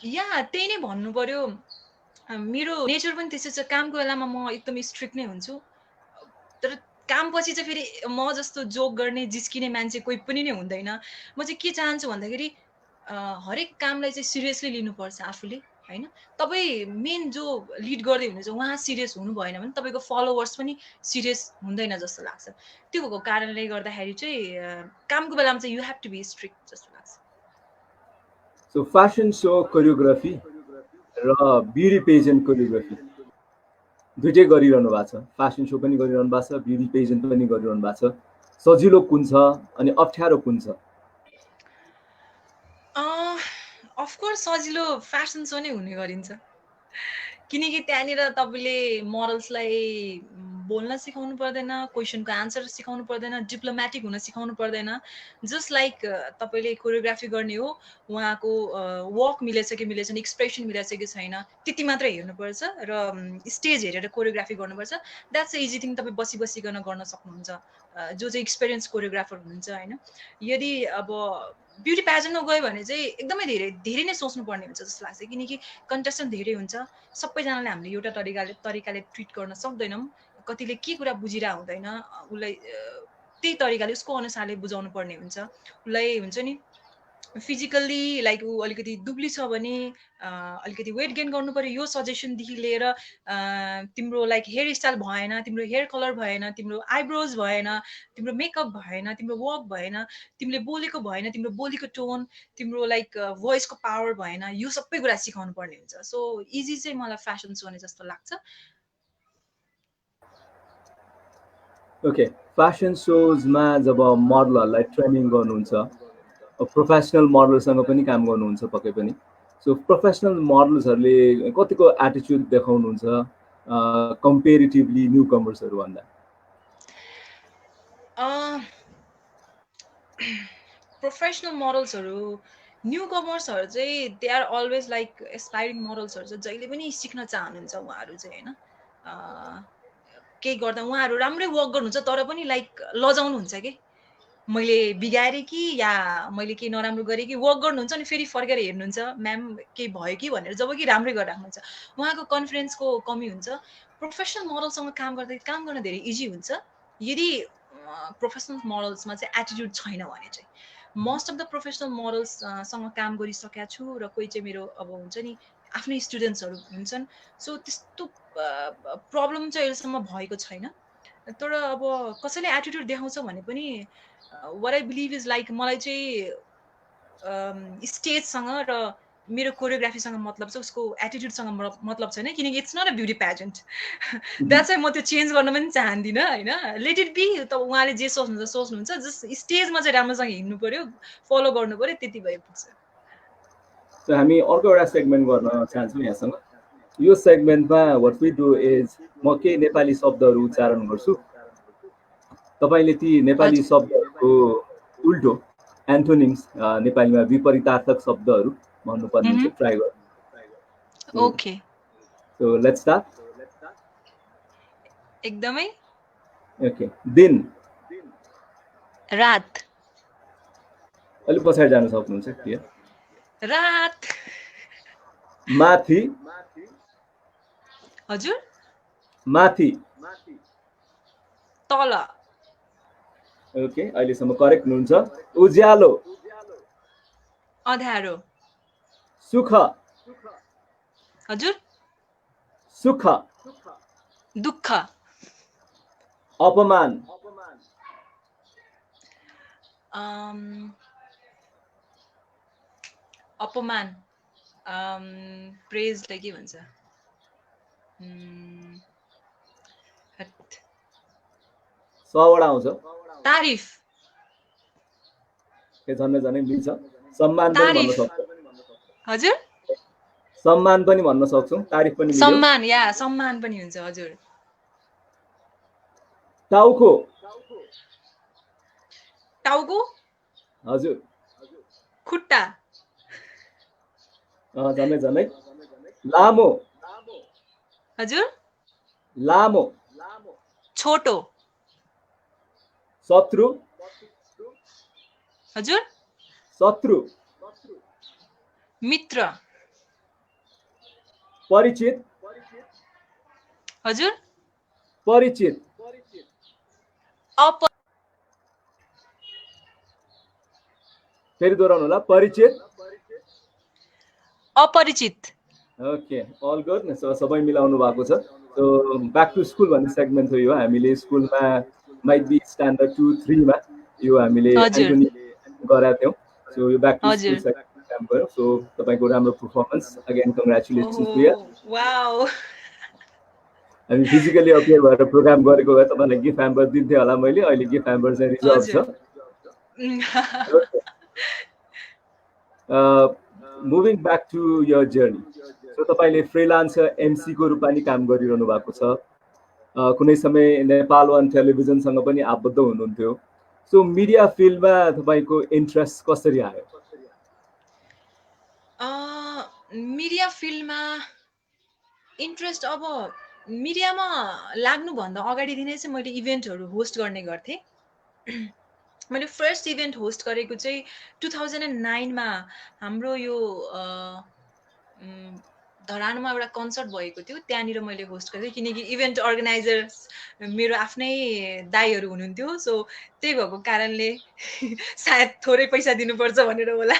या त्यही नै भन्नु पर्यो। मेरो नेचर पनि त्यसै छ, कामको बेलामा म एकदमै स्ट्रिक्ट नै हुन्छु, तर कामपछि चाहिँ फेरि म जस्तो जोक गर्ने जिस्किने मान्छे कोही पनि नै हुँदैन। म चाहिँ के चाहन्छु भन्दाखेरि हरेक कामलाई चाहिँ सिरियसली लिनुपर्छ आफूले होइन। तपाईँ मेन जो लिड गर्दै हुनुहुन्छ उहाँ सिरियस हुनु भएन भने तपाईँको फलोवर्स पनि सिरियस हुँदैन जस्तो लाग्छ। त्यो भएको कारणले गर्दाखेरि चाहिँ कामको बेलामा चाहिँ you have to be strict जस्तो लाग्छ। सो फ्यासन सो कोरियोग्राफी र ब्युटी पेजेन्ट कोरियोग्राफी दुइटै गरिरहनु भएको छ, फ्यासन सो पनि गरिरहनु भएको छ, ब्युटी पेजेन्ट पनि गरिरहनु भएको छ। सजिलो कुन छ अनि अप्ठ्यारो कुन छ? अफकोर्स सजिलो फ्यासन सो नै हुने गरिन्छ, किनकि त्यहाँनिर तपाईँले मोरल्सलाई बोल्न सिकाउनु पर्दैन, क्वेसनको आन्सर सिकाउनु पर्दैन, डिप्लोमेटिक हुन सिकाउनु पर्दैन। जस्ट लाइक तपाईँले कोरियोग्राफी गर्ने हो, उहाँको वक मिलेछ कि मिलेछ, एक्सप्रेसन मिलेछ कि छैन, त्यति मात्रै हेर्नुपर्छ र स्टेज हेरेर कोरियोग्राफी गर्नुपर्छ। द्याट्स इजी थिङ, तपाईँ बसी बसिकन गर्न सक्नुहुन्छ, जो चाहिँ एक्सपिरियन्स कोरियोग्राफर हुनुहुन्छ होइन। यदि अब ब्युटी प्याजेन्टमा गयो भने चाहिँ एकदमै धेरै धेरै नै सोच्नुपर्ने हुन्छ जस्तो लाग्छ, किनकि कन्टेस्टेन्ट धेरै हुन्छ, सबैजनाले हामीले एउटा तरिकाले ट्रिट गर्न सक्दैनौँ। कतिले के कुरा बुझिरहेको हुँदैन, उसलाई त्यही तरिकाले उसको अनुसारले बुझाउनु पर्ने हुन्छ। उसलाई हुन्छ नि फिजिकल्ली लाइक ऊ अलिकति दुब्ली छ भने अलिकति वेट गेन गर्नु पर्यो, यो सजेसनदेखि लिएर तिम्रो लाइक हेयर स्टाइल भएन, तिम्रो हेयर कलर भएन, तिम्रो आइब्रोज भएन, तिम्रो मेकअप भएन, तिम्रो वक भएन, तिमीले बोलेको भएन, तिम्रो बोलीको टोन, तिम्रो लाइक भोइसको पावर भएन, यो सबै कुरा सिकाउनु पर्ने हुन्छ। सो इजी चाहिँ मलाई फेसन सो नै जस्तो लाग्छ। ओके, फ्यासन सोजमा जब मोडलहरूलाई ट्रेनिङ गर्नुहुन्छ, प्रोफेसनल मोडलसँग पनि काम गर्नुहुन्छ पक्कै पनि। सो प्रोफेसनल मोडल्सहरूले कतिको एटिट्युड देखाउनुहुन्छ कम्पेरिटिभली न्यू कमर्सहरू भन्दा? प्रोफेसनल मोडल्सहरू, न्यू कमर्सहरू चाहिँ दे आर अलवेज लाइक एस्पाइरिङ मोडल्सहरू चाहिँ जहिले पनि सिक्न चाहनुहुन्छ उहाँहरू चाहिँ होइन। केही गर्दा उहाँहरू राम्रै वर्क गर्नुहुन्छ तर पनि लाइक लजाउनुहुन्छ कि मैले बिगाएँ कि या मैले केही नराम्रो गरेँ कि, वर्क गर्नुहुन्छ अनि फेरि फर्केर हेर्नुहुन्छ म्याम केही भयो कि भनेर, जब कि राम्रै गरिराख्नुहुन्छ। उहाँको कन्फिडेन्सको कमी हुन्छ। प्रोफेसनल मोडलसँग काम गर्न धेरै इजी हुन्छ यदि प्रोफेसनल मोडल्समा चाहिँ एटिट्युड छैन भने चाहिँ। मोस्ट अफ द प्रोफेसनल मोडल्ससँग काम गरिसकेको छु र कोही चाहिँ मेरो अब हुन्छ नि आफ्नै स्टुडेन्ट्सहरू हुन्छन्। सो त्यस्तो प्रब्लम चाहिँ अहिलेसम्म भएको छैन। तर अब कसैले एटिट्युड देखाउँछ भने पनि what I believe is like मलाई चाहिँ स्टेजसँग र मेरो कोरियोग्राफीसँग मतलब छ, उसको एटिट्युडसँग मतलब छैन, किनकि it's not a beauty pageant. That's why म त्यो चेन्ज गर्न पनि चाहदिनँ होइन। लेट इट बी, त उहाँले जे सोच्नुहुन्छ जस्ट स्टेजमा चाहिँ राम्रोसँग हिँड्नु पर्यो, फलो गर्नु पर्यो, त्यति भए पुग्छ। हामी अर्को एउटा सेगमेन्ट गर्न चाहन्छौँ यहाँसँग। यो सेगमेन्टमा वाट वी डु इज म केही नेपाली शब्दहरू उच्चारण गर्छु, तपाईँले ती नेपाली शब्दहरूको उल्टो एन्थोनिम्स नेपालीमा विपरीतार्थक शब्दहरू भन्नुपर्ने हुन्छ, ट्राई गर्नु। Okay, so let's start. एकदमै। ओके, दिन, रात, अलिक पछाडि जान सक्नुहुन्छ क्लियर। रात, माथि, हजुर, माथि, तल, ओके अहिलेसम्म करेक्ट हुनुहुन्छ। उज्यालो, अँध्यारो, सुख, हजुर, सुख, दुःख, अपमान, अपमान, प्रेजलाई के भन्छ, सवटा आउँछ, तारिफ, झन्नै मिल्छ। सम्मान पनि भन्न सक्छौँ, हजुर, सम्मान पनि भन्न सक्छौँ, तारिफ पनि मिल्छ। सम्मान, या सम्मान पनि हुन्छ, हजुर। टाउको, टाउको, हजुर, खुट्टा, झन्नै। लामो, हजुर, लामो, छोटो, शत्रु, हजुर, शत्रु, मित्र, परिचित, हजुर, परिचित, फेरि दोहोऱ्याउनु होला, परिचित, अपरिचित। Okay, all good. सबै मिलाउनु भएको छ। सो ब्याक टु स्कुल भन्ने सेगमेन्ट थियो यो। हामीले स्कुलमा माइट बी स्ट्यान्डर्ड 2-3 मा यो हामीले एन्टोनी गरेका थियौँ। सो यो ब्याक टु स्कुल सेगमेन्टमा काम गऱ्यौँ। सो तपाईँको राम्रो performance, again congratulations Priya. Wow, हामी फिजिकली अपियर भएर प्रोग्राम गरेको भए तपाईँलाई गिफ्ट ह्याम्पर दिन्थेँ होला मैले, अहिले गिफ्ट ह्याम्पर चाहिँ रिजर्भ छ। Moving back to your journey, so तपाईँले फ्रिलान्सर एमसीको रूपमा नि काम गरिरहनु भएको छ, कुनै समय नेपाल वान टेलिभिजनसँग पनि आबद्ध हुनुहुन्थ्यो। सो मिडिया फिल्डमा तपाईँको इन्ट्रेस्ट कसरी आयो? मिडिया फिल्डमा इन्ट्रेस्ट अब मिडियामा लाग्नुभन्दा अगाडिदेखि नै चाहिँ मैले इभेन्टहरू होस्ट गर्ने गर्थेँ। मैले फर्स्ट इभेन्ट होस्ट गरेको चाहिँ 2009मा हाम्रो यो धरानमा एउटा कन्सर्ट भएको थियो, त्यहाँनिर मैले होस्ट गरेँ किनकि इभेन्ट अर्गनाइजर्स मेरो आफ्नै दाइहरू हुनुहुन्थ्यो। सो त्यही भएको कारणले सायद थोरै पैसा दिनुपर्छ भनेर होला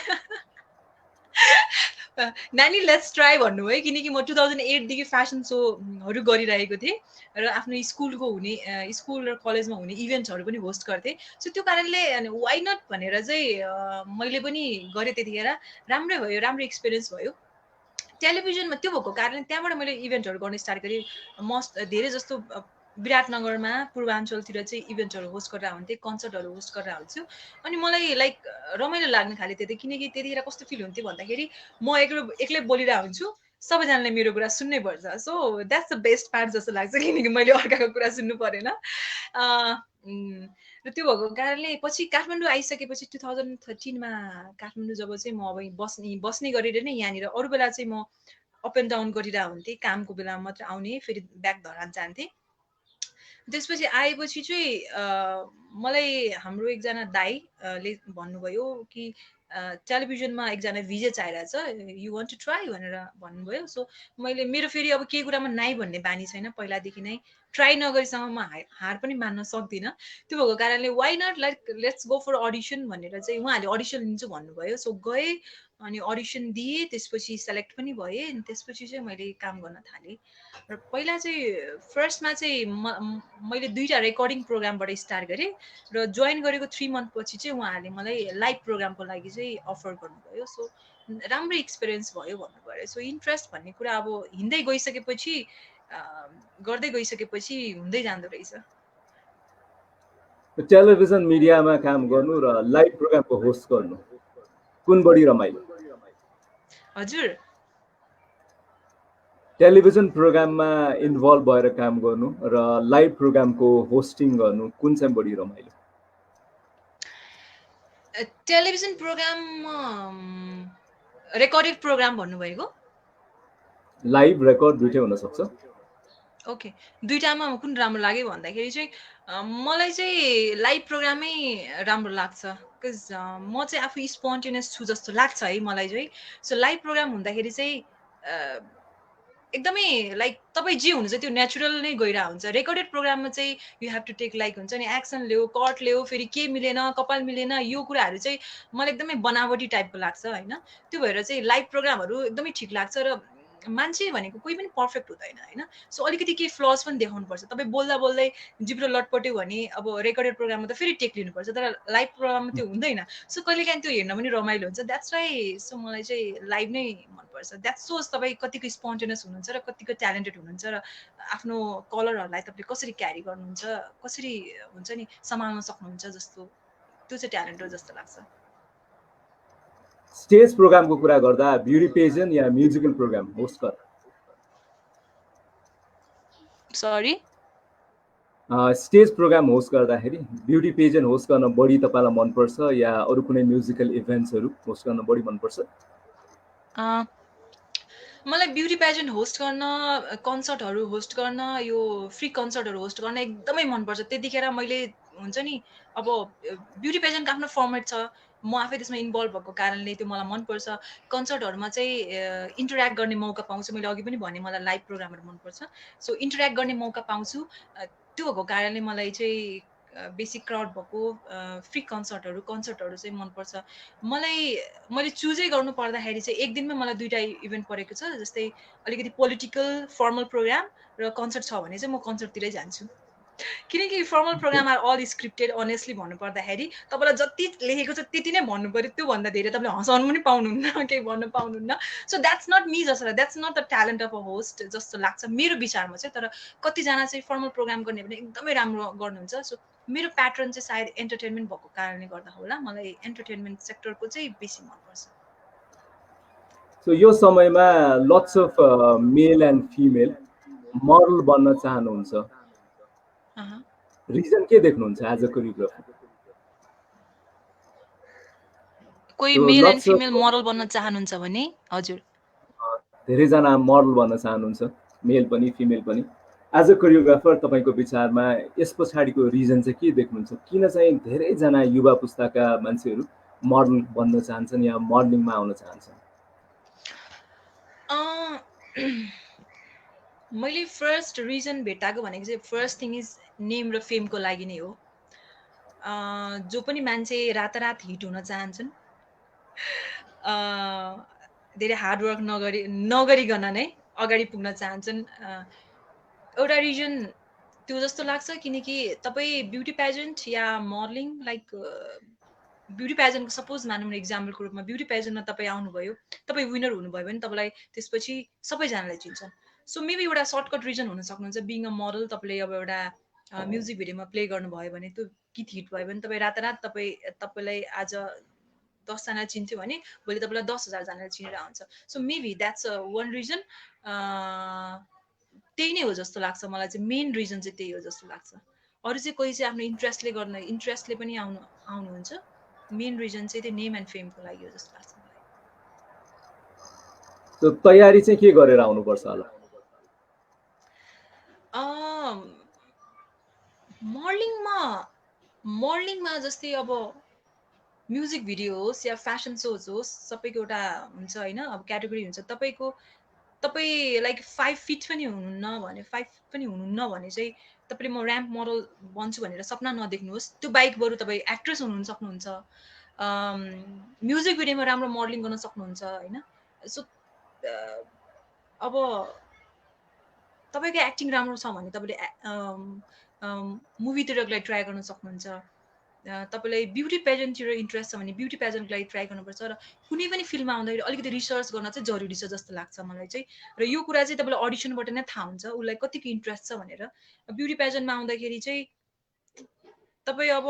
नानी लेट्स ट्राई भन्नुभयो, किनकि म 2008देखि फेसन सोहरू गरिरहेको थिएँ र आफ्नो स्कुलको हुने स्कुल र कलेजमा हुने इभेन्ट्सहरू पनि होस्ट गर्थेँ। सो त्यो कारणले वाइ नट भनेर चाहिँ मैले पनि गरेँ। त्यतिखेर राम्रै भयो, राम्रो एक्सपिरियन्स भयो टेलिभिजनमा। त्यो भएको कारणले त्यहाँबाट मैले इभेन्टहरू गर्न स्टार्ट गरेँ। म धेरै जस्तो विराटनगरमा पूर्वाञ्चलतिर चाहिँ इभेन्टहरू होस्ट गरेर हुन्थेँ, कन्सर्टहरू होस्ट गरेर हुन्छु। अनि मलाई लाइक रमाइलो लाग्ने खाले थियो किनकि त्यतिखेर कस्तो फिल हुन्थ्यो भन्दाखेरि म एक्लै बोलिरहेको हुन्छु, सबैजनाले मेरो कुरा सुन्नै पर्छ। So that's the best part जस्तो लाग्छ, किनकि मैले अर्काको कुरा सुन्नु परेन। र त्यो भएको कारणले पछि काठमाडौँ आइसकेपछि 2013मा काठमाडौँ जब चाहिँ म अब बस्ने गरेर नै यहाँनिर, अरू बेला चाहिँ म अप एन्ड डाउन गरिरहेको हुन्थेँ, कामको बेलामा मात्र आउने, फेरि ब्याक धरान जान्थेँ। त्यसपछि आएपछि चाहिँ मलाई हाम्रो एकजना दाइले भन्नुभयो कि टेलिभिजनमा एकजना भिजे चाहिरहेछ, यु वान्ट टु ट्राई भनेर भन्नुभयो। सो मैले मेरो फेरि अब केही कुरामा नाइ भन्ने बानी छैन, पहिलादेखि नै ट्राई नगरीसँग म हार पनि मान्न सक्दिनँ। त्यो भएको कारणले why not like let's go for audition भनेर चाहिँ उहाँहरूले अडिसन लिन्छु भन्नुभयो। सो गएँ अनि अडिसन दिएँ, त्यसपछि सेलेक्ट पनि भएँ। अनि त्यसपछि चाहिँ मैले काम गर्न थालेँ। र पहिला चाहिँ फर्स्टमा चाहिँ मैले 2टा रेकर्डिङ प्रोग्रामबाट स्टार्ट गरेँ र जोइन गरेको 3 मन्थ पछि चाहिँ उहाँहरूले मलाई लाइभ प्रोग्रामको लागि चाहिँ अफर गर्नुभयो। सो राम्रो एक्सपिरियन्स भयो भन्नु पर्यो। सो इन्ट्रेस्ट भन्ने कुरा अब हिँड्दै गइसकेपछि गर्दै गइसकेपछि हुँदै जाँदो रहेछ। टेलिभिजन मिडियामा काम गर्नु र लाइभ प्रोग्रामको होस्ट गर्नु कुन बढी रमाइलो? हजुर, टेलिभिजन प्रोग्राममा इन्भल्भ भएर काम गर्नु र लाइभ प्रोग्रामको होस्टिङ गर्नु कुन चाहिँ बढी रमाइलो? टेलिभिजन प्रोग्राम रेकर्डेड प्रोग्राम भन्नुभएको? लाइभ रेकर्ड दुइटै हुन सक्छ। ओके, दुइटामा कुन राम्रो लाग्यो भन्दाखेरि चाहिँ मलाई चाहिँ लाइभ प्रोग्रामै राम्रो लाग्छ। बिकज म चाहिँ आफू स्पोन्टेनियस छु जस्तो लाग्छ है मलाई चाहिँ। सो लाइभ प्रोग्राम हुँदाखेरि चाहिँ एकदमै लाइक तपाईँ जे हुनुहुन्छ त्यो नेचुरल नै गइरहेको हुन्छ। रेकर्डेड प्रोग्राममा चाहिँ you have to take like हुन्छ नि एक्सन ल्याऊ, कट ल्याऊ, फेरि के मिलेन, कपाल मिलेन, यो कुराहरू चाहिँ मलाई एकदमै बनावटी टाइपको लाग्छ होइन। त्यो भएर चाहिँ लाइभ प्रोग्रामहरू एकदमै ठिक लाग्छ। र मान्छे भनेको कोही पनि पर्फेक्ट हुँदैन होइन। सो अलिकति केही फ्लज पनि देखाउनुपर्छ। तपाईँ बोल्दा बोल्दै जिब्रो लटपट्यो भने अब रेकर्डेड प्रोग्राममा त फेरि टेक लिनुपर्छ, तर लाइभ प्रोग्राममा त्यो हुँदैन। सो कहिलेकाहीँ त्यो हेर्न पनि रमाइलो हुन्छ। द्याट्स वाइ सो मलाई चाहिँ लाइभ नै मनपर्छ। द्याट्स सोज तपाईँ कतिको स्पोन्टेनियस हुनुहुन्छ र कतिको ट्यालेन्टेड हुनुहुन्छ र आफ्नो कलरहरूलाई तपाईँले कसरी क्यारी गर्नुहुन्छ, कसरी हुन्छ नि सम्हाल्न सक्नुहुन्छ जस्तो, त्यो चाहिँ ट्यालेन्ट हो जस्तो लाग्छ। स्टेज प्रोग्रामको कुरा गर्दा ब्युटी पेजेन्ट या म्युजिकल प्रोग्राम होस्ट गर्दा? सरी, स्टेज प्रोग्राम होस्ट गर्दाखेरि ब्युटी पेजेन्ट होस्ट गर्न बढी तपाईँलाई मनपर्छ या अरू कुनै म्युजिकल इभेन्ट्सहरू होस्ट गर्न बढी मनपर्छ? मलाई ब्युटी पेजेन्ट होस्ट गर्न, कन्सर्टहरू होस्ट गर्न, यो फ्री कन्सर्टहरू होस्ट गर्न एकदमै मनपर्छ। त्यतिखेर मैले हुन्छ नि अब ब्युटी पेजेन्टको आफ्नो फर्मेट छ, म आफै त्यसमा इन्भल्भ भएको कारणले त्यो मलाई मनपर्छ। कन्सर्टहरूमा चाहिँ इन्टरेक्ट गर्ने मौका पाउँछु। मैले अघि पनि भनेँ मलाई लाइभ प्रोग्रामहरू मनपर्छ। सो इन्टरेक्ट गर्ने मौका पाउँछु। त्यो भएको कारणले मलाई चाहिँ बेसी क्राउड भएको फ्री कन्सर्टहरू चाहिँ मनपर्छ। मैले चुजै गर्नु पर्दाखेरि चाहिँ एक दिनमै मलाई 2टा इभेन्ट परेको छ। जस्तै अलिकति पोलिटिकल फर्मल प्रोग्राम र कन्सर्ट छ भने चाहिँ म कन्सर्टतिरै जान्छु। किनकि formal program are all scripted honestly भन्नुपर्दाखेरि तपाईँलाई जति लेखेको छ त्यति नै भन्नु पऱ्यो, त्योभन्दा धेरै तपाईँले हँसाउनु पनि पाउनुहुन्न, केही भन्नु पाउनुहुन्न। सो द्याट्स नट मी जस्तो लाग्छ, that's not the talent of a host जस्तो लाग्छ मेरो विचारमा चाहिँ। तर कतिजना चाहिँ फर्मल प्रोग्राम गर्ने भने एकदमै राम्रो गर्नुहुन्छ। सो मेरो प्याटर्न चाहिँ सायद एन्टरटेनमेन्ट भएको कारणले गर्दा होला, मलाई एन्टरटेनमेन्ट सेक्टरको चाहिँ बेसी मनपर्छ। सो यो समयमा lots of male and female model बन्न चाहनुहुन्छ, रिजन के देख्नुहुन्छ एज अ कोरियोग्राफर? कोही मेल एन्ड फिमेल मोडल बन्न चाहनुहुन्छ भने हजुर धेरैजना मोडल बन्न चाहनुहुन्छ, मेल पनि फिमेल पनि। एज अ कोरियोग्राफर तपाईँको विचारमा यस पछाडिको रिजन चाहिँ के देख्नुहुन्छ? किन चाहिँ धेरैजना युवा पुस्ताका मान्छेहरू मोडल बन्न चाहन्छन् या मोडलिङमा आउन चाहन्छन्? मैले फर्स्ट रिजन भेटाएको भनेको चाहिँ फर्स्ट थिङ इज नेम र फेमको लागि नै हो। जो पनि मान्छे रातारात हिट हुन चाहन्छन्, धेरै हार्डवर्क नगरिकन नै अगाडि पुग्न चाहन्छन्। एउटा रिजन त्यो जस्तो लाग्छ, किनकि तपाईँ ब्युटी पेजेन्ट या मोडलिङ लाइक ब्युटी पेजेन्टको सपोज मानौँ न इक्जाम्पलको रूपमा ब्युटी पेजेन्टमा तपाईँ आउनुभयो, तपाईँ विनर हुनुभयो भने तपाईँलाई त्यसपछि सबैजनाले चिन्छन्। सो मेबी एउटा सर्टकट रिजन हुन सक्नुहुन्छ बिङ अ मोडल। तपाईँले अब एउटा म्युजिक भिडियोमा प्ले गर्नुभयो भने त्यो गीत हिट भयो भने तपाईँ रातारात तपाईँलाई आज 10 जना चिन्थ्यो भने भोलि तपाईँलाई 10,000 जनाले चिनेर आउँछ। So maybe that's one reason. त्यही नै हो जस्तो लाग्छ मलाई चाहिँ, मेन रिजन चाहिँ त्यही हो जस्तो लाग्छ। अरू चाहिँ कोही चाहिँ आफ्नो इन्ट्रेस्टले पनि आउनुहुन्छ। मेन रिजन चाहिँ त्यो नेम एन्ड फेमको लागि हो जस्तो लाग्छ मलाई। त्यो तयारी चाहिँ के गरेर आउनुपर्छ होला? मोडलिङमा जस्तै अब म्युजिक भिडियो होस् या फेसन सोज होस्, सबैको एउटा हुन्छ होइन, अब क्याटेगोरी हुन्छ। तपाईँ लाइक 5 फिट पनि हुनुहुन्न भने चाहिँ तपाईँले म ऱ्याम्प मोडल बन्छु भनेर सपना नदेख्नुहोस्। त्यो बाइक बरु तपाईँ एक्ट्रेस हुनु सक्नुहुन्छ, म्युजिक भिडियोमा राम्रो मोडलिङ गर्न सक्नुहुन्छ होइन। सो अब तपाईँको एक्टिङ राम्रो छ भने तपाईँले मुभीतिरको लागि ट्राई गर्न सक्नुहुन्छ। तपाईँलाई ब्युटी पेजेन्टतिर इन्ट्रेस्ट छ भने ब्युटी पेजेन्टको लागि ट्राई गर्नुपर्छ। र कुनै पनि फिल्ममा आउँदाखेरि अलिकति रिसर्च गर्न चाहिँ जरुरी छ जस्तो लाग्छ मलाई चाहिँ। र यो कुरा चाहिँ तपाईँलाई अडिसनबाट नै थाहा हुन्छ उसलाई कतिको इन्ट्रेस्ट छ भनेर। ब्युटी पेजेन्टमा आउँदाखेरि चाहिँ तपाईँ अब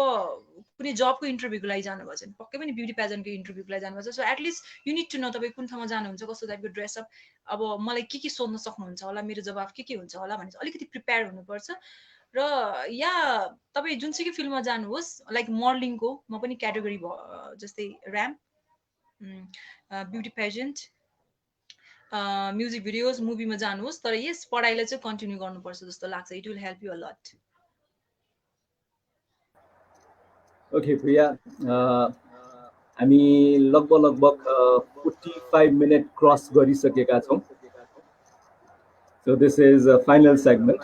कुनै जबको इन्टरभ्यूको लागि जानुभएको छ भने पक्कै पनि ब्युटी पेजेन्टको इन्टरभ्यूको लागि जानुभएको छ। So at least you need to know तपाईँ कुन ठाउँमा जानुहुन्छ, कस्तो टाइपको ड्रेसअप, अब मलाई के सोध्न सक्नुहुन्छ होला, मेरो जवाफ के हुन्छ होला भनेर अलिकति प्रिपेयर हुनुपर्छ। र या तपाईँ जुनसुकै फिल्ममा जानुहोस्, लाइक मोडलिङको म पनि क्याटेगोरी भयो जस्तै ramp, beauty pageant, music videos, मुभीमा जानुहोस्, तर यस पढाइलाई चाहिँ कन्टिन्यू गर्नुपर्छ जस्तो लाग्छ। It will help you a lot. Okay Priya, हामी लगभग 45 मिनट क्रस गरिसकेका छौँ। So this is final segment.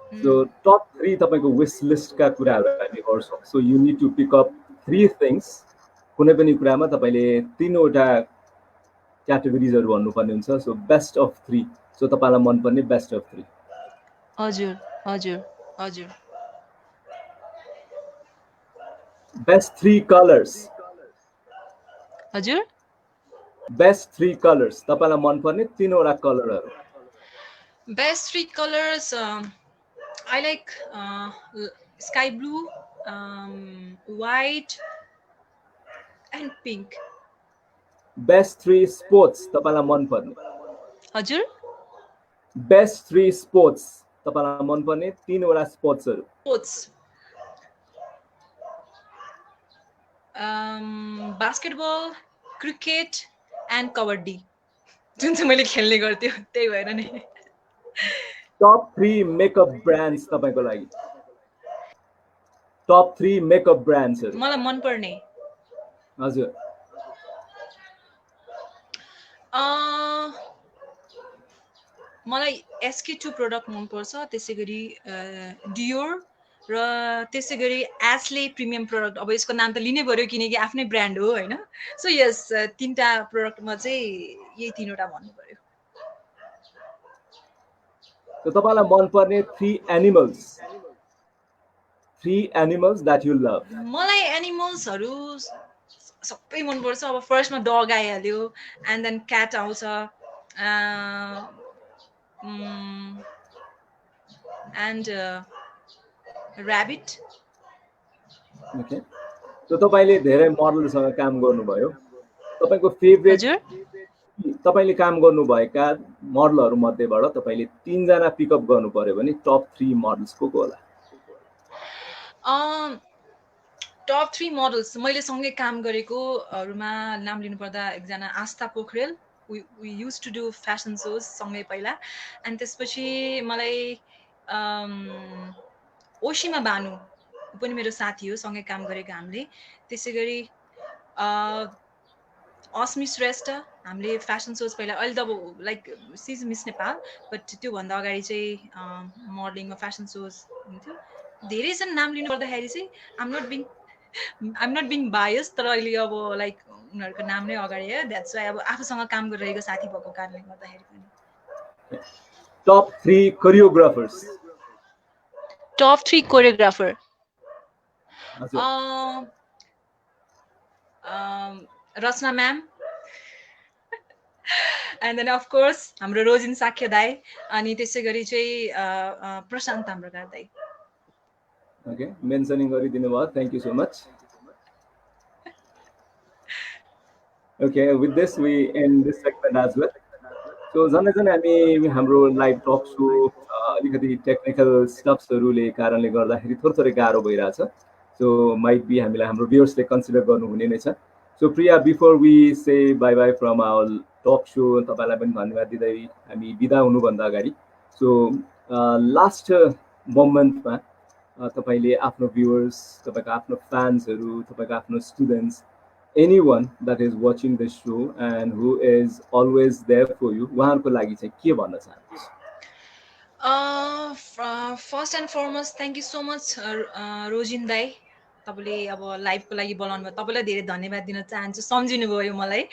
So top 3 तपाईँको विश लिस्टका कुराहरू हामी गर्छौँ। So you need to pick up 3 things. कुनै पनि कुरामा तपाईँले 3वटा क्याटेगोरिजहरू भन्नुपर्ने हुन्छ। सो बेस्ट अफ 3, सो तपाईँलाई मनपर्ने बेस्ट अफ 3। हजुर हजुर हजुर बेस्ट 3 कलर्स। हजुर बेस्ट 3 कलर्स, तपाईँलाई मनपर्ने 3वटा कलरहरू। Best 3 colours, I like sky blue, white and pink. Best 3 sports तपाईँलाई मनपर्ने। हजुर बेस्ट 3 स्पोर्ट्स तपाईँलाई मनपर्ने 3वटा स्पोर्ट्सहरू। Sports, basketball, cricket and kabaddi, जुन चाहिँ मैले खेल्ने गर्थ्यो त्यही भएर नि। टप 3 मेकअप ब्रान्ड्स तपाईँको लागि। टप 3 मेकअप ब्रान्ड्सहरू मलाई मनपर्ने। हजुर, मलाई SK2 प्रडक्ट मनपर्छ, त्यसै गरी डियोर, र त्यसै गरी एस्ले प्रिमियम प्रडक्ट। अब यसको नाम त लिनै पर्यो किनकि आफ्नै ब्रान्ड हो होइन। सो यस 3टा प्रडक्टमा चाहिँ यही 3वटा भन्नु पर्यो। सो तपाईँलाई मनपर्ने three animals that you love. मलाई एनिमल्सहरू सबै मनपर्छ। अब फर्स्टमा डग आइहाल्यो, एन्ड देन क्याट आउँछ, एन्ड ऱ्याबिट। Okay. सो तपाईँले धेरै मोडलसँग काम गर्नुभयो, तपाईँको फेभरेट हजुर, तपाईँले काम गर्नुभएका मोडलहरू मध्येबाट तपाईँले 3 जना पिकअप गर्नु पर्यो भने टप 3 मोडल्स को होला? टप 3 मोडल्स मैले सँगै काम गरेकोहरूमा नाम लिनुपर्दा एकजना Aastha Pokharel, we use to do fashion shows सँगै पहिला, एन्ड त्यसपछि मलाई ओशीमा बानु, ऊ पनि मेरो साथी हो, सँगै काम गरेको हामीले। त्यसै गरी अस्मी श्रेष्ठ, हामीले फ्यासन सोज पहिला, अहिले त अब like she's miss Nepal, but त्योभन्दा अगाडि चाहिँ मोडलिङमा फ्यासन सोज हुन्थ्यो। धेरै छन् नाम लिनु पर्दाखेरि चाहिँ, आइम नट बिङ बायस, तर अहिले अब लाइक उनीहरूको नाम नै अगाडि आयो, द्याट्स वाइ अब आफूसँग काम गरिरहेको साथी भएको कारणले गर्दाखेरि पनि। Top 3 choreographers. Top 3 choreographer Rachana ma'am, and then of course हाम्रो रोजिन साक्य दाई, अनि त्यसै गरी चाहिँ प्रशान्त ताम्रकार दाई। ओके, मेन्सनिङ गरिदिनु भयो, thank you so much. Okay, with this we end this segment as well. So झन्डै हामी हाम्रो लाइभ टक सो अलिकति टेक्निकल स्टफ्सहरूले कारणले गर्दाखेरि थोरै गाह्रो भइरहेछ, सो माइट बी हामीलाई हाम्रो भ्युअर्सले कन्सिडर गर्नुहुने नै छ। So Priya, before we say bye bye from our talk show, तपाईँलाई पनि धन्यवाद दिँदै हामी बिदा हुनुभन्दा अगाडि, सो लास्ट मोमेन्टमा तपाईँले आफ्नो भ्युअर्स, तपाईँको आफ्नो फ्यान्सहरू, तपाईँको आफ्नो students, anyone that is watching this show and who is always there for you, उहाँहरूको लागि चाहिँ के भन्न चाहनुहुन्छ? First and foremost thank you so much rosin दाई, तपाईँले अब लाइभको लागि बोलाउनु भयो, तपाईँलाई धेरै धन्यवाद दिन चाहन्छु। सम्झिनु भयो मलाई,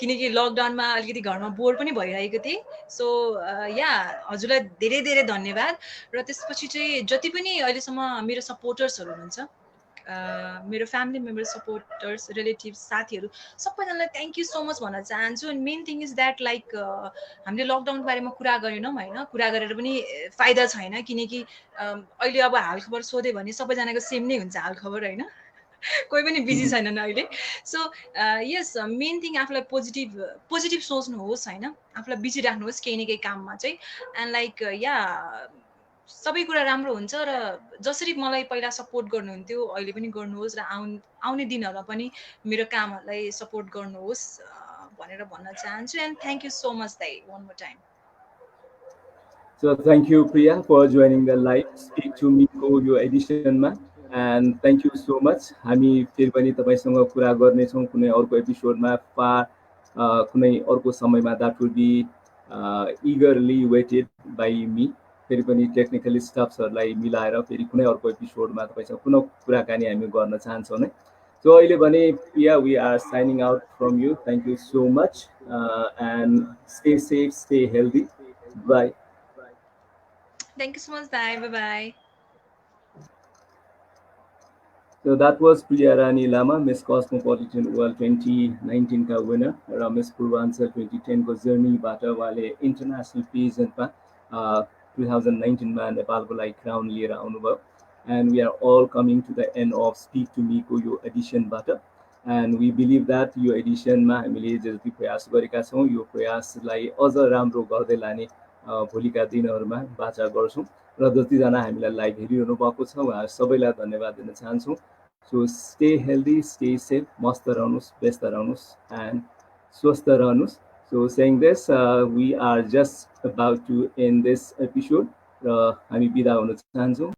किनकि लकडाउनमा अलिकति घरमा बोर पनि भइरहेको थिएँ, सो या हजुरलाई धेरै धेरै धन्यवाद। र त्यसपछि चाहिँ जति पनि अहिलेसम्म मेरो सपोर्टर्सहरू हुनुहुन्छ, मेरो फ्यामिली मेम्बर, सपोर्टर्स, रिलेटिभ्स, साथीहरू, सबैजनालाई थ्याङ्क यू सो मच भन्न चाहन्छु। And main thing is that like हामीले लकडाउनको बारेमा कुरा गरेनौँ होइन, कुरा गरेर पनि फाइदा छैन, किनकि अहिले अब हालखबर सोध्यो भने सबैजनाको सेम नै हुन्छ हालखबर होइन, कोही पनि बिजी छैनन् अहिले। सो यस, मेन थिङ आफूलाई पोजिटिभ सोच्नुहोस् होइन, आफूलाई बिजी राख्नुहोस् केही न केही काममा चाहिँ, एन्ड लाइक या सबै कुरा राम्रो हुन्छ। र जसरी मलाई पहिला सपोर्ट गर्नुहुन्थ्यो अहिले पनि गर्नुहोस्, र आउने दिनहरूमा पनि मेरो कामहरूलाई सपोर्ट गर्नुहोस् भनेर भन्न चाहन्छु। And thank you so much दाई, one more time. So thank you Priya for joining the live Speak to Me को यो एडिसनमा, and thank you so much। हामी फेरि पनि तपाईसँग कुरा गर्नेछौँ कुनै अर्को एपिसोडमा, कुनै अर्को समयमा। that will be eagerly waited by me। फेरि पनि टेक्निकल स्टाफ्सहरूलाई मिलाएर फेरि कुनै अर्को एपिसोडमा तपाईँसँग पुनः कुराकानी हामी गर्न चाहन्छौँ नै। सो अहिले भने प्रिया, we are signing out from you। thank you so much and stay safe, stay healthy, bye। Thank you so much, Dai. Bye-bye. So that was Priya Rani Lama, Miss Cosmopolitan World 2019 का winner, र Miss Purvanchal 2010 को journey बाट उहाँले international पेजेन्टमा 2019 मा नेपालको लागि crown लिएर आउनुभयो। And we are all coming to the end of Speak to Me को यो एडिसनबाट, and we believe that यो एडिसनमा हामीले जति प्रयास गरेका छौँ, यो प्रयासलाई अझ राम्रो गर्दै लाने भोलिका दिनहरूमा बाचा गर्छौँ। र जतिजना हामीलाई लाइभ हेरिरहनु भएको छ उहाँहरू सबैलाई धन्यवाद दिन चाहन्छौँ। So stay healthy, stay safe, मस्त रहनुहोस्, व्यस्त रहनुहोस्, एन्ड स्वस्थ रहनुहोस्। So saying this, we are just about to end this episode, र हामी बिदा हुन चाहन्छौँ।